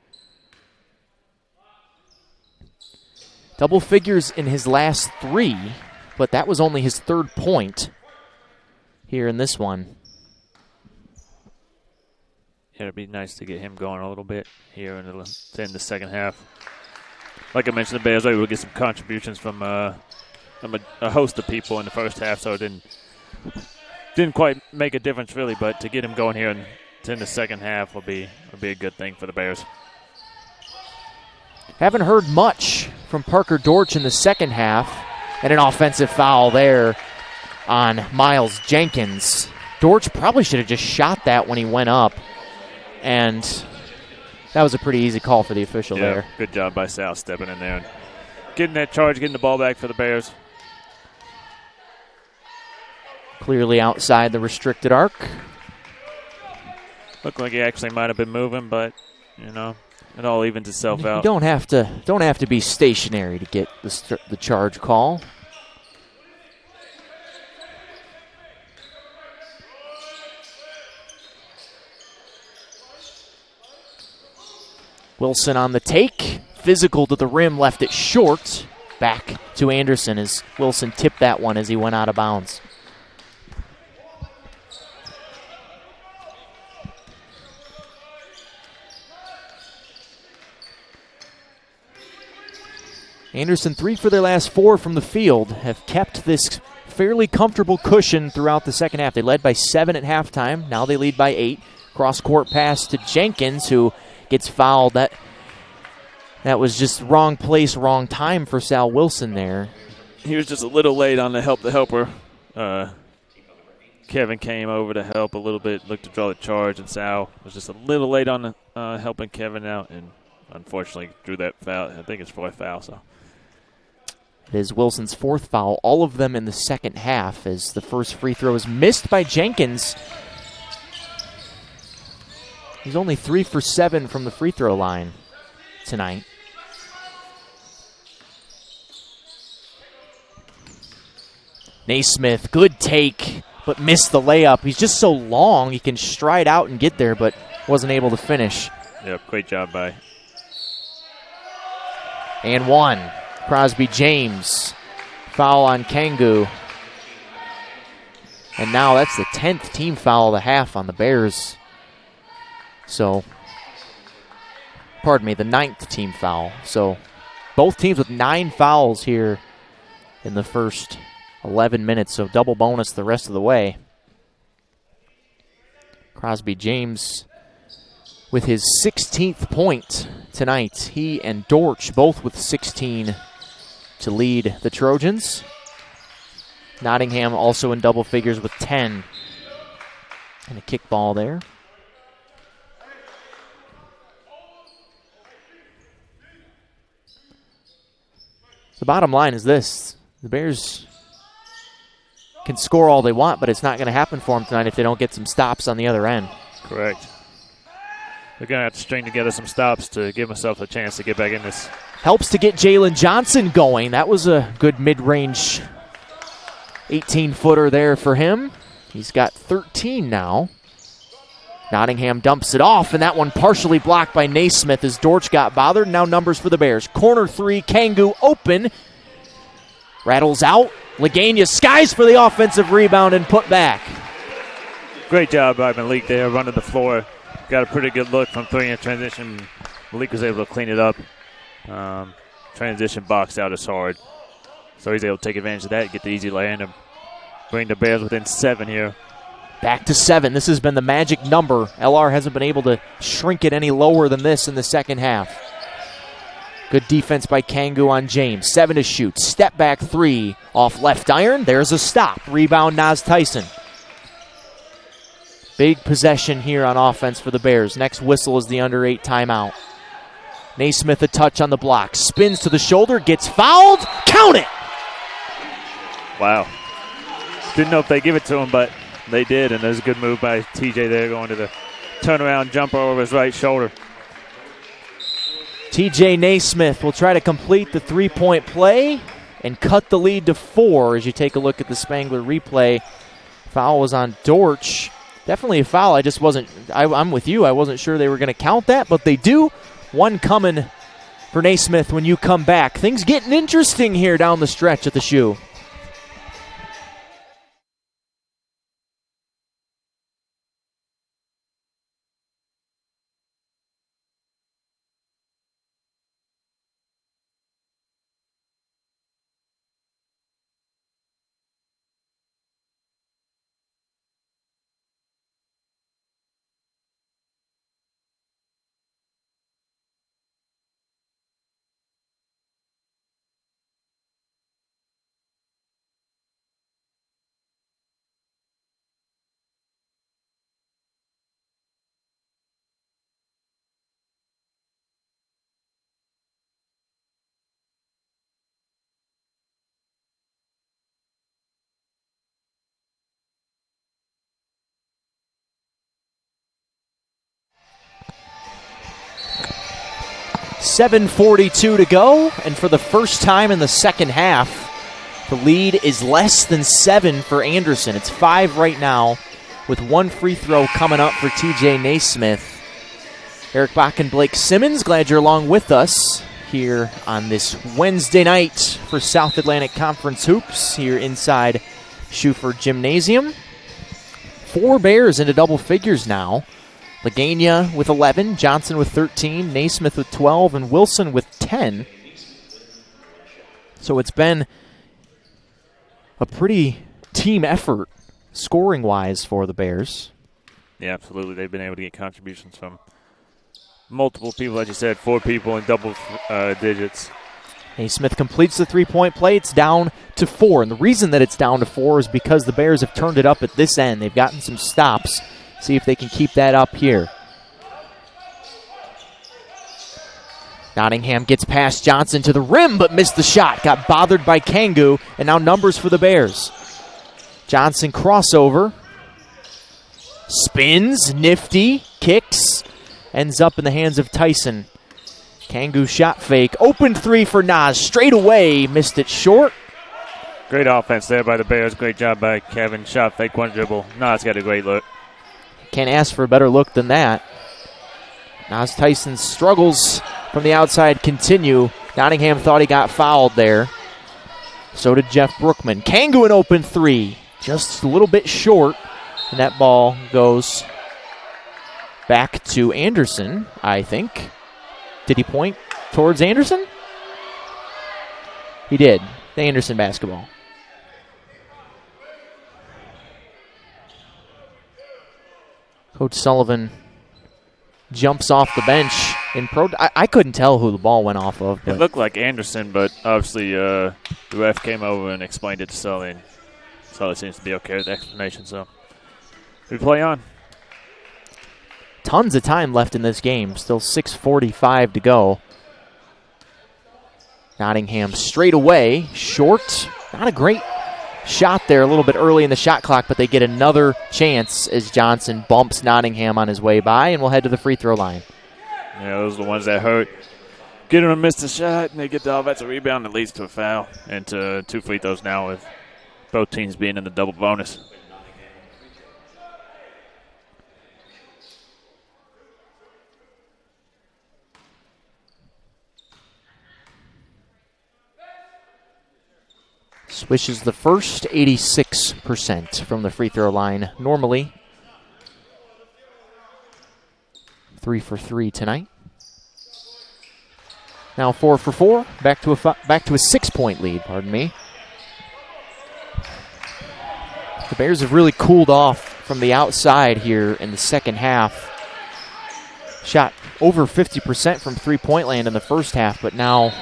Double figures in his last 3, but that was only his 3rd point here in this one. Yeah, it'd be nice to get him going a little bit here in the second half. Like I mentioned, the Bears were able to get some contributions from a host of people in the first half, so it didn't quite make a difference really. But to get him going here in the second half will be a good thing for the Bears. Haven't heard much from Parker Dortch in the second half, and an offensive foul there on Miles Jenkins. Dortch probably should have just shot that when he went up, and that was a pretty easy call for the official there. Good job by Sal stepping in there and getting that charge, getting the ball back for the Bears. Clearly outside the restricted arc. Looked like he actually might have been moving, but, it all evens itself out. You don't have to be stationary to get the charge call. Wilson on the take. Physical to the rim, left it short. Back to Anderson as Wilson tipped that one as he went out of bounds. Anderson 3 for their last 4 from the field have kept this fairly comfortable cushion throughout the second half. They led by 7 at halftime. Now they lead by 8. Cross-court pass to Jenkins, who gets fouled. That was just wrong place, wrong time for Sal Wilson there. He was just a little late on the helper. Kevin came over to help a little bit, looked to draw the charge, and Sal was just a little late on helping Kevin out, and unfortunately drew that foul. I think it's 4th foul. So it is Wilson's 4th foul, all of them in the second half, as the first free throw is missed by Jenkins. He's only 3 for 7 from the free throw line tonight. Naismith, good take, but missed the layup. He's just so long, he can stride out and get there, but wasn't able to finish. Yep, great job by. And 1. Crosby James. Foul on Kangu. And now that's the 10th team foul of the half on the Bears. So, pardon me, the 9th team foul. So, both teams with 9 fouls here in the first 11 minutes. So, double bonus the rest of the way. Crosby James with his 16th point tonight. He and Dortch both with 16 to lead the Trojans. Nottingham also in double figures with 10. And a kickball there. The bottom line is this. The Bears can score all they want, but it's not going to happen for them tonight if they don't get some stops on the other end. Correct. They're going to have to string together some stops to give themselves a chance to get back in this. Helps to get Jalen Johnson going. That was a good mid-range 18-footer there for him. He's got 13 now. Nottingham dumps it off, and that one partially blocked by Naismith as Dortch got bothered. Now numbers for the Bears. Corner 3, Kangu open. Rattles out. Lagania skies for the offensive rebound and put back. Great job by Malik there, running the floor. got a pretty good look from 3 in transition. Malik was able to clean it up. Transition box out is hard. So he's able to take advantage of that, get the easy land, and bring the Bears within 7 here. Back to 7. This has been the magic number. LR hasn't been able to shrink it any lower than this in the second half. Good defense by Kangu on James. 7 to shoot. Step back 3 off left iron. There's a stop. Rebound, Nas Tyson. Big possession here on offense for the Bears. Next whistle is the under 8 timeout. Naismith a touch on the block. Spins to the shoulder. Gets fouled. Count it! Wow. Didn't know if they give it to him, but they did, and there's a good move by TJ there going to the turnaround jumper over his right shoulder. TJ Naismith will try to complete the 3-point play and cut the lead to 4 as you take a look at the Spangler replay. Foul was on Dortch. Definitely a foul. I just wasn't, I'm with you. I wasn't sure they were going to count that, but they do. One coming for Naismith when you come back. Things getting interesting here down the stretch at the shoe. .7:42 to go, and for the first time in the second half, the lead is less than 7 for Anderson. It's 5 right now, with 1 free throw coming up for TJ Naismith. Eric Bach and Blake Simmons, glad you're along with us here on this Wednesday night for South Atlantic Conference Hoops here inside Schuford Gymnasium. 4 Bears into double figures now. Lagania with 11, Johnson with 13, Naismith with 12, and Wilson with 10. So it's been a pretty team effort scoring-wise for the Bears. Yeah, absolutely. They've been able to get contributions from multiple people, as you said, 4 people in double digits. Naismith completes the 3-point play. It's down to 4, and the reason that it's down to 4 is because the Bears have turned it up at this end. They've gotten some stops. See if they can keep that up here. Nottingham gets past Johnson to the rim, but missed the shot. Got bothered by Kangu, and now numbers for the Bears. Johnson crossover. Spins, nifty, kicks, ends up in the hands of Tyson. Kangu shot fake. Open 3 for Nas. Straight away, missed it short. Great offense there by the Bears. Great job by Kevin. Shot fake, 1 dribble. Nas got a great look. Can't ask for a better look than that. Nas Tyson's struggles from the outside continue. Nottingham thought he got fouled there. So did Jeff Brookman. Kangu an open 3. Just a little bit short. And that ball goes back to Anderson, I think. Did he point towards Anderson? He did. The Anderson basketball. Coach Sullivan jumps off the bench in pro. I couldn't tell who the ball went off of. It looked like Anderson, but obviously the ref came over and explained it to Sully, and Sully seems to be okay with the explanation. So we play on. Tons of time left in this game. Still 6:45 to go. Nottingham straight away, short. Not a great shot there a little bit early in the shot clock, but they get another chance as Johnson bumps Nottingham on his way by, and we'll head to the free throw line. Yeah, those are the ones that hurt. Get him to miss the shot, and they get the offensive rebound that leads to a foul. And to 2 free throws now with both teams being in the double bonus. Swishes the first 86% from the free throw line normally. 3 for 3 tonight. Now 4 for 4, back to a 6-point lead, pardon me. The Bears have really cooled off from the outside here in the second half. Shot over 50% from three-point land in the first half, but now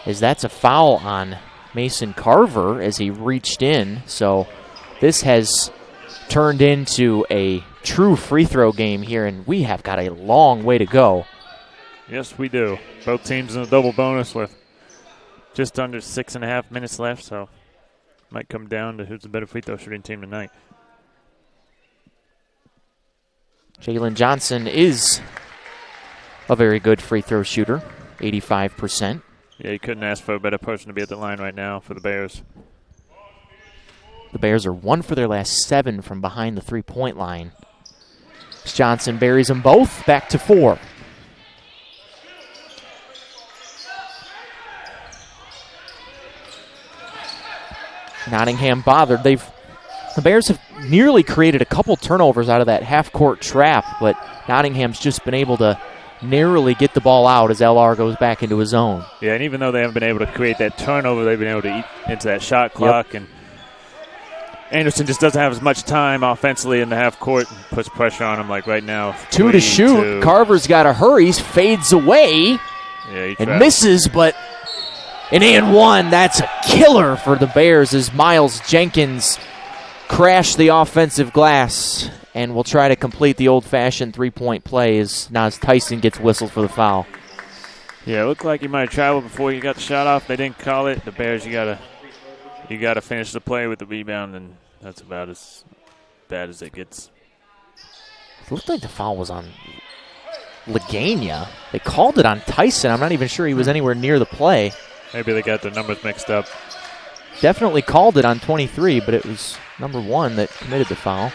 that's a foul on Mason Carver as he reached in. So this has turned into a true free throw game here, and we have got a long way to go. Yes, we do. Both teams in a double bonus with just under 6.5 minutes left, so might come down to who's the better free throw shooting team tonight. Jalen Johnson is a very good free throw shooter, 85%. Yeah, you couldn't ask for a better person to be at the line right now for the Bears. The Bears are 1 for their last 7 from behind the three-point line. Johnson buries them both, back to 4. Nottingham bothered. The Bears have nearly created a couple turnovers out of that half-court trap, but Nottingham's just been able to narrowly get the ball out as LR goes back into his zone. Yeah, and even though they haven't been able to create that turnover, they've been able to eat into that shot clock. Yep. And Anderson just doesn't have as much time offensively in the half court and puts pressure on him like right now. 2 to shoot. Carver's got to hurry. Fades away and misses, but an and one. That's a killer for the Bears as Miles Jenkins crashed the offensive glass and will try to complete the old-fashioned three-point play as Nas Tyson gets whistled for the foul. Yeah, it looked like he might have traveled before he got the shot off. They didn't call it. The Bears, you gotta finish the play with the rebound, and that's about as bad as it gets. It looked like the foul was on Lagana. They called it on Tyson. I'm not even sure he was anywhere near the play. Maybe they got their numbers mixed up. Definitely called it on 23, but it was number 1 that committed the foul.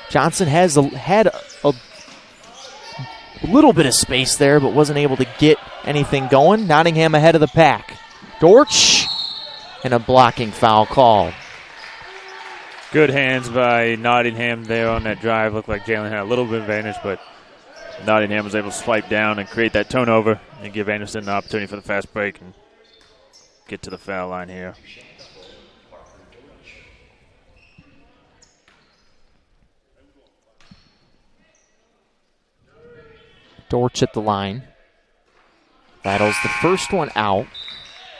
Johnson had a little bit of space there, but wasn't able to get anything going. Nottingham ahead of the pack. Dortch, and a blocking foul called. Good hands by Nottingham there on that drive. Looked like Jalen had a little bit of advantage, but Nottingham was able to swipe down and create that turnover and give Anderson the opportunity for the fast break and get to the foul line here. Dortch at the line. Battles the first one out.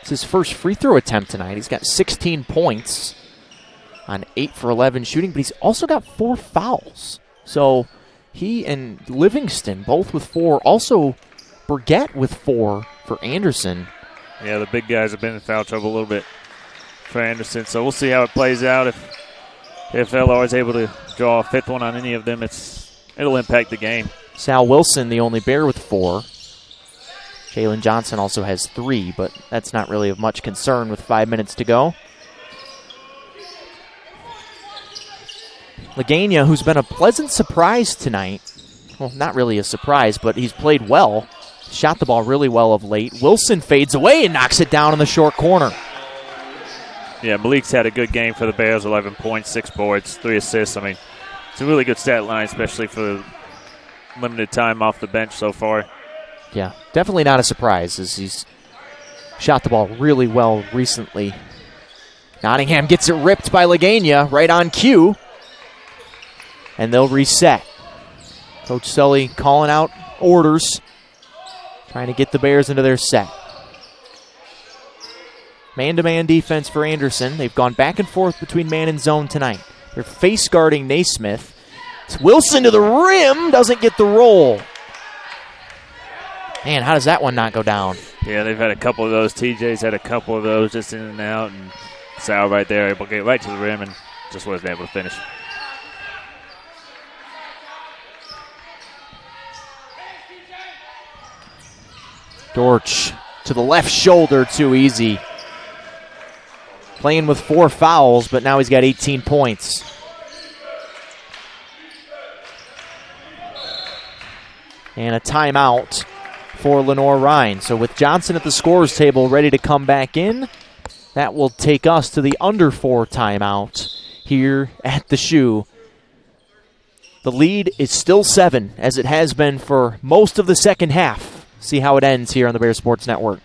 It's his first free throw attempt tonight. He's got 16 points on 8 for 11 shooting, but he's also got 4 fouls. So he and Livingston both with 4. Also Burgett with 4 for Anderson. Yeah, the big guys have been in foul trouble a little bit for Anderson, so we'll see how it plays out. If LR is able to draw a 5th one on any of them, it'll impact the game. Sal Wilson, the only Bear with 4. Jalen Johnson also has 3, but that's not really of much concern with 5 minutes to go. Lagana, who's been a pleasant surprise tonight. Well, not really a surprise, but he's played well. Shot the ball really well of late. Wilson fades away and knocks it down in the short corner. Yeah, Malik's had a good game for the Bears, 11 points, 6 boards, 3 assists. I mean, it's a really good stat line, especially for limited time off the bench so far. Yeah, definitely not a surprise as he's shot the ball really well recently. Nottingham gets it ripped by Lagana right on cue. And they'll reset. Coach Sully calling out orders, trying to get the Bears into their set. Man-to-man defense for Anderson. They've gone back and forth between man and zone tonight. They're face guarding Naismith. It's Wilson to the rim, doesn't get the roll. Man, how does that one not go down? Yeah, they've had a couple of those. TJ's had a couple of those just in and out, and Sal right there able to get right to the rim and just wasn't able to finish. Dortch to the left shoulder, too easy. Playing with 4 fouls, but now he's got 18 points. And a timeout for Lenoir-Rhyne. So with Johnson at the scorer's table ready to come back in, that will take us to the under 4 timeout here at the Shoe. The lead is still 7, as it has been for most of the second half. See how it ends here on the Bears Sports Network.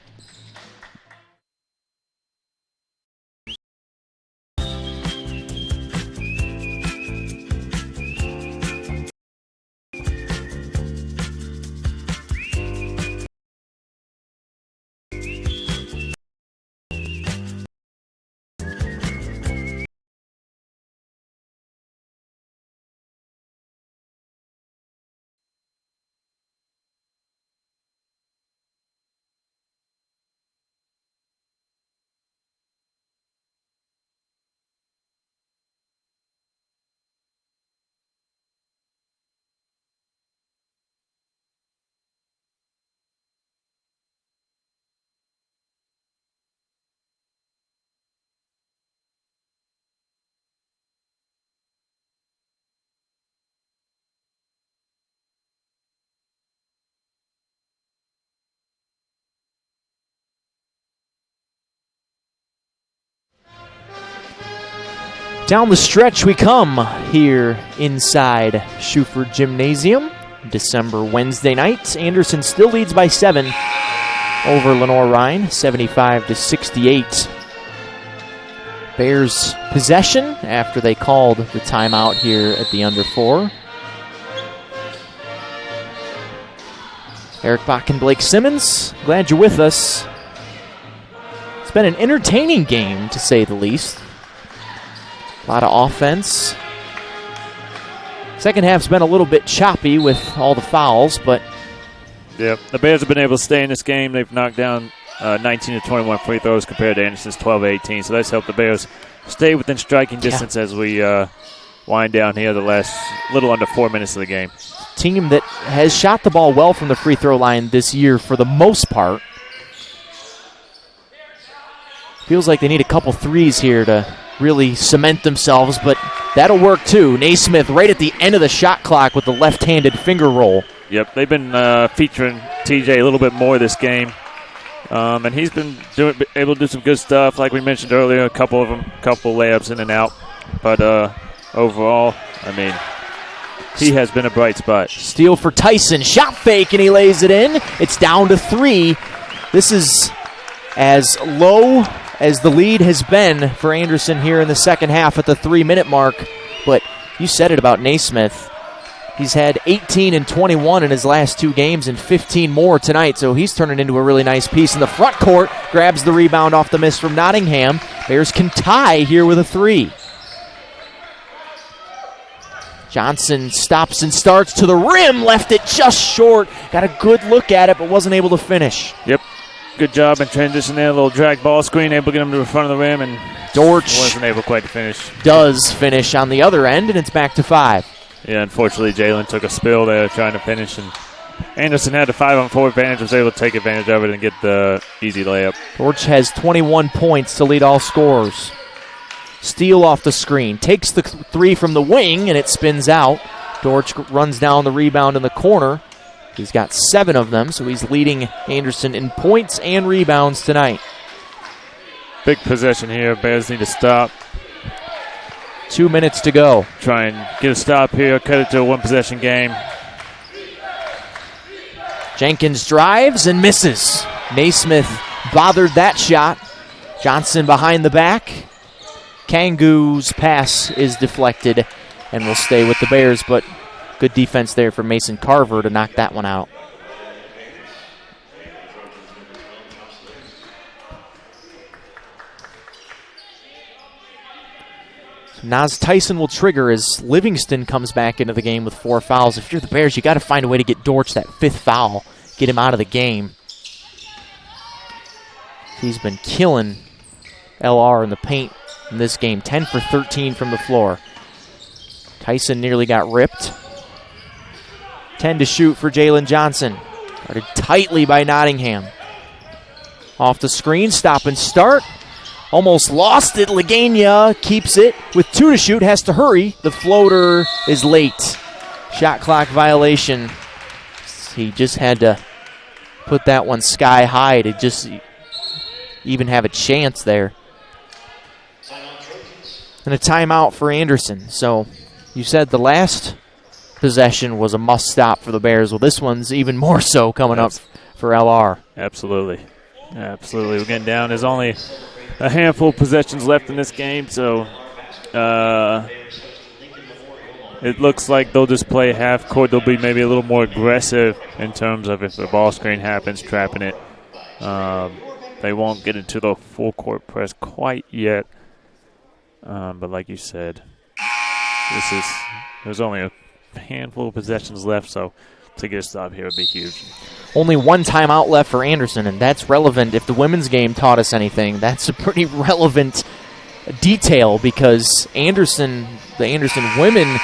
Down the stretch we come here inside Schuford Gymnasium. December Wednesday night. Anderson still leads by 7 over Lenoir-Rhyne, 75-68. Bears possession after they called the timeout here at the under 4. Eric Bach and Blake Simmons, glad you're with us. It's been an entertaining game, to say the least. A lot of offense. Second half's been a little bit choppy with all the fouls, but... Yeah, the Bears have been able to stay in this game. They've knocked down 19 to 21 free throws compared to Anderson's 12-18, so that's helped the Bears stay within striking distance as we wind down here the last little under 4 minutes of the game. Team that has shot the ball well from the free throw line this year for the most part. Feels like they need a couple threes here to really cement themselves, but that'll work too. Naismith right at the end of the shot clock with the left-handed finger roll. Yep, they've been featuring TJ a little bit more this game, and he's been able to do some good stuff. Like we mentioned earlier, a couple layups in and out. But overall, I mean, he has been a bright spot. Steal for Tyson, shot fake, and he lays it in. It's down to 3. This is as low as the lead has been for Anderson here in the second half at the 3-minute mark. But you said it about Naismith. He's had 18 and 21 in his last 2 games and 15 more tonight, so he's turning into a really nice piece in the front court. Grabs the rebound off the miss from Nottingham. Bears can tie here with a 3. Johnson stops and starts to the rim, left it just short. Got a good look at it, but wasn't able to finish. Yep. Good job in transition there. A little drag ball screen, able to get him to the front of the rim, and Dortch wasn't able quite to finish. Does finish on the other end, and it's back to 5. Yeah, unfortunately, Jalen took a spill there trying to finish, and Anderson had a 5-on-4 advantage, was able to take advantage of it and get the easy layup. Dortch has 21 points to lead all scorers. Steal off the screen. Takes the 3 from the wing, and it spins out. Dortch runs down the rebound in the corner. He's got 7 of them, so he's leading Anderson in points and rebounds tonight. Big possession here. Bears need to stop. 2 minutes to go. Try and get a stop here, cut it to a one-possession game. Jenkins drives and misses. Naismith bothered that shot. Johnson behind the back. Kangu's pass is deflected and will stay with the Bears, but good defense there from Mason Carver to knock that one out. Naz Tyson will trigger as Livingston comes back into the game with 4 fouls. If you're the Bears, you got to find a way to get Dortch that 5th foul, get him out of the game. He's been killing LR in the paint in this game, 10 for 13 from the floor. Tyson nearly got ripped. 10 to shoot for Jalen Johnson. Guarded tightly by Nottingham. Off the screen, stop and start. Almost lost it. Lagania keeps it with 2 to shoot, has to hurry. The floater is late. Shot clock violation. He just had to put that one sky high to just even have a chance there. And a timeout for Anderson. So you said the last possession was a must-stop for the Bears. Well, this one's even more so coming up for LR. Absolutely. Absolutely. We're getting down. There's only a handful of possessions left in this game, so it looks like they'll just play half court. They'll be maybe a little more aggressive in terms of if the ball screen happens, trapping it. They won't get into the full court press quite yet. But like you said, there's only a handful of possessions left, so to get a stop here would be huge. Only one timeout left for Anderson, and that's relevant. If the women's game taught us anything, that's a pretty relevant detail because the Anderson women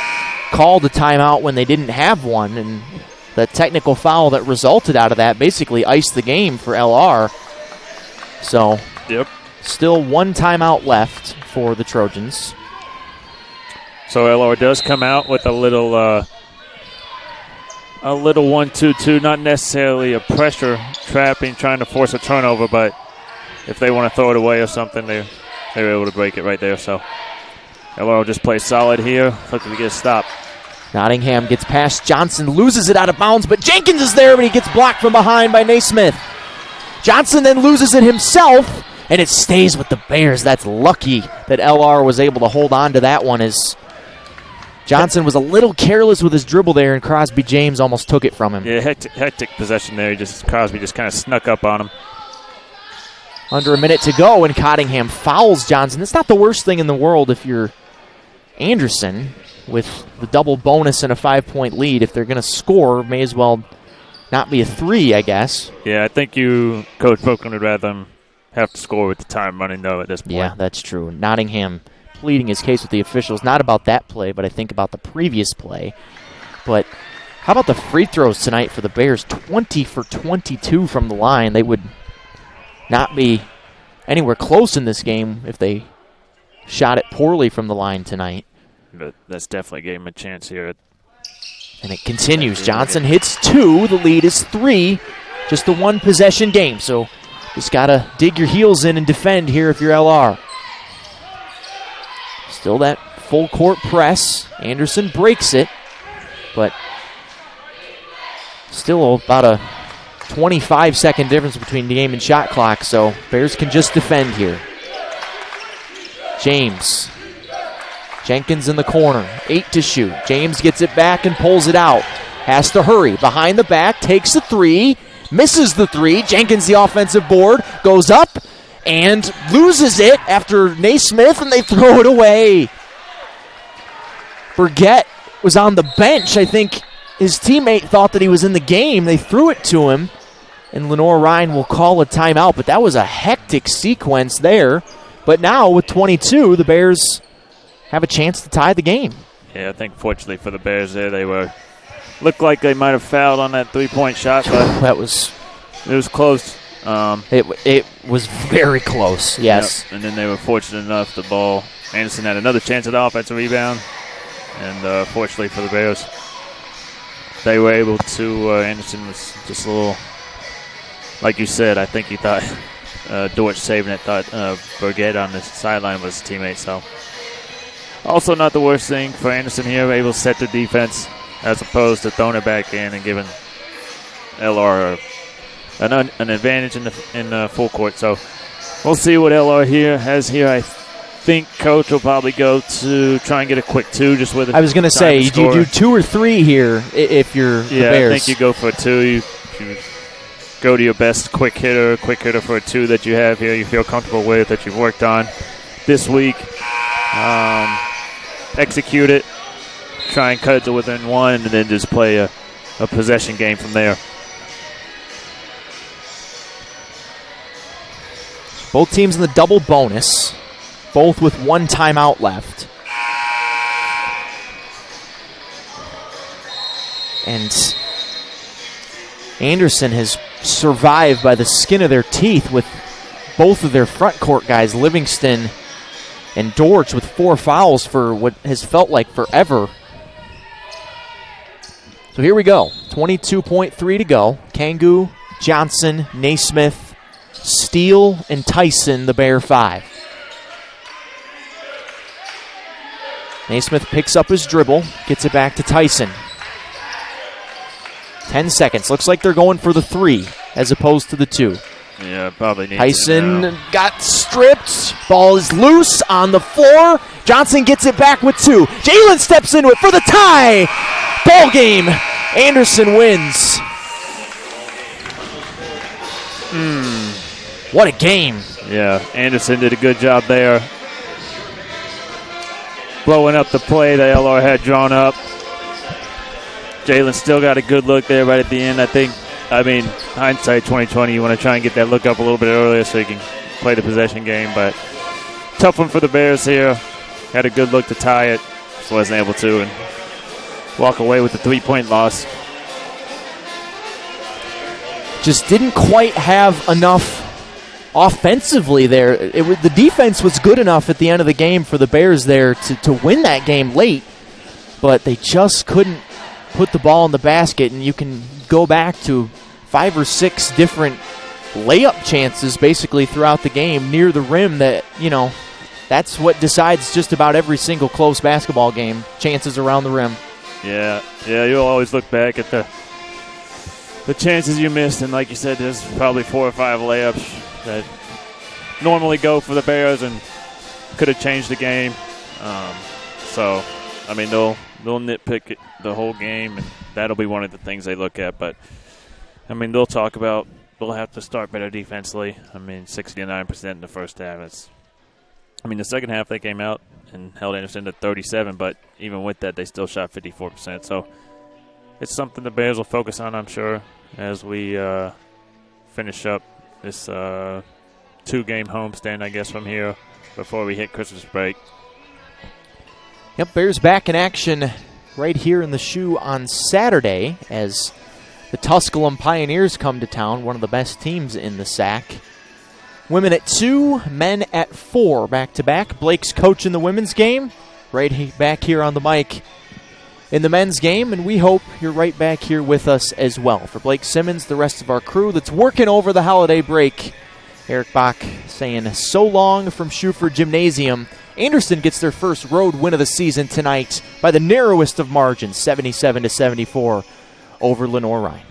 called a timeout when they didn't have one, and the technical foul that resulted out of that basically iced the game for LR. So, still one timeout left for the Trojans. So LR does come out with a little 1-2-2, not necessarily a pressure trapping, trying to force a turnover, but if they want to throw it away or something, they were able to break it right there. So LR will just play solid here, looking to get a stop. Nottingham gets past Johnson, loses it out of bounds, but Jenkins is there, but he gets blocked from behind by Naismith. Johnson then loses it himself, and it stays with the Bears. That's lucky that LR was able to hold on to that one as Johnson was a little careless with his dribble there, and Crosby James almost took it from him. Yeah, hectic possession there. Crosby just kind of snuck up on him. Under a minute to go, and Cottingham fouls Johnson. That's not the worst thing in the world if you're Anderson with the double bonus and a 5-point lead. If they're going to score, may as well not be a 3, I guess. Yeah, I think Coach Pocan would rather them have to score with the time running, though, at this point. Yeah, that's true. Nottingham pleading his case with the officials, not about that play, but I think about the previous play. But how about the free throws tonight for the Bears? 20 for 22 from the line. They would not be anywhere close in this game if they shot it poorly from the line tonight. But that's definitely gave him a chance here. And it continues. Johnson hits 2. The lead is 3. Just a one-possession game. So just got to dig your heels in and defend here if you're LR. Still that full-court press. Anderson breaks it. But still about a 25-second difference between the game and shot clock. So Bears can just defend here. James. Jenkins in the corner, 8 to shoot. James gets it back and pulls it out. Has to hurry. Behind the back, takes the 3, misses the 3. Jenkins, the offensive board, goes up and loses it after Naismith, and they throw it away. Burgett was on the bench. I think his teammate thought that he was in the game. They threw it to him, and Lenoir-Rhyne will call a timeout, but that was a hectic sequence there. But now with 22, the Bears have a chance to tie the game. Yeah, I think fortunately for the Bears there, looked like they might have fouled on that 3-point shot, but it was close. It was very close, yes. Yep. And then they were fortunate enough the ball. Anderson had another chance at the offensive rebound, and fortunately for the Bears, they were able to. Anderson was just a little, like you said, I think he thought Dortch saving it, thought Burgett on the sideline was his teammate, so. Also not the worst thing for Anderson here, able to set the defense as opposed to throwing it back in and giving LR an advantage in the full court. So we'll see what LR has here. I think Coach will probably go to try and get a quick 2 just with it. I was going to say, you do 2 or 3 here if you're the Bears. I think you go for a 2. You go to your best quick hitter for a 2 that you have here, you feel comfortable with, that you've worked on this week. Execute it, try and cut it to within 1, and then just play a possession game from there. Both teams in the double bonus, both with 1 timeout left. And Anderson has survived by the skin of their teeth with both of their front court guys, Livingston and Dortch, with 4 fouls for what has felt like forever. So here we go. 22.3 to go. Kangoo, Johnson, Naismith, Steele, and Tyson, the Bear 5. Naismith picks up his dribble, gets it back to Tyson. 10 seconds. Looks like they're going for the 3 as opposed to the 2. Yeah, probably needs Tyson got stripped. Ball is loose on the floor. Johnson gets it back with 2. Jalen steps into it for the tie. Ball game. Anderson wins. What a game. Yeah, Anderson did a good job there. Blowing up the play that LR had drawn up. Jalen still got a good look there right at the end. I mean, hindsight 2020, you want to try and get that look up a little bit earlier so you can play the possession game. But tough one for the Bears here. Had a good look to tie it. Just wasn't able to and walk away with the 3-point loss. Just didn't quite have enough offensively there. The defense was good enough at the end of the game for the Bears there to win that game late, but they just couldn't put the ball in the basket, and you can go back to 5 or 6 different layup chances basically throughout the game near the rim that, that's what decides just about every single close basketball game, chances around the rim. Yeah, you'll always look back at the chances you missed, and like you said, there's probably 4 or 5 layups that normally go for the Bears and could have changed the game. So, I mean, they'll nitpick it the whole game, and that'll be one of the things they look at. But, I mean, they'll talk about they'll have to start better defensively. I mean, 69% in the first half. The second half they came out and held Anderson to 37, but even with that, they still shot 54%. So, it's something the Bears will focus on, I'm sure, as we finish up this 2-game homestand, I guess, from here before we hit Christmas break. Yep, Bears back in action right here in the Shoe on Saturday as the Tusculum Pioneers come to town, one of the best teams in the SAC. Women at 2, men at 4, back-to-back. Blake's coaching the women's game, right back here on the mic in the men's game, and we hope you're right back here with us as well. For Blake Simmons, the rest of our crew that's working over the holiday break, Eric Bach saying so long from Schuford Gymnasium. Anderson gets their first road win of the season tonight by the narrowest of margins, 77-74 over Lenoir-Rhyne.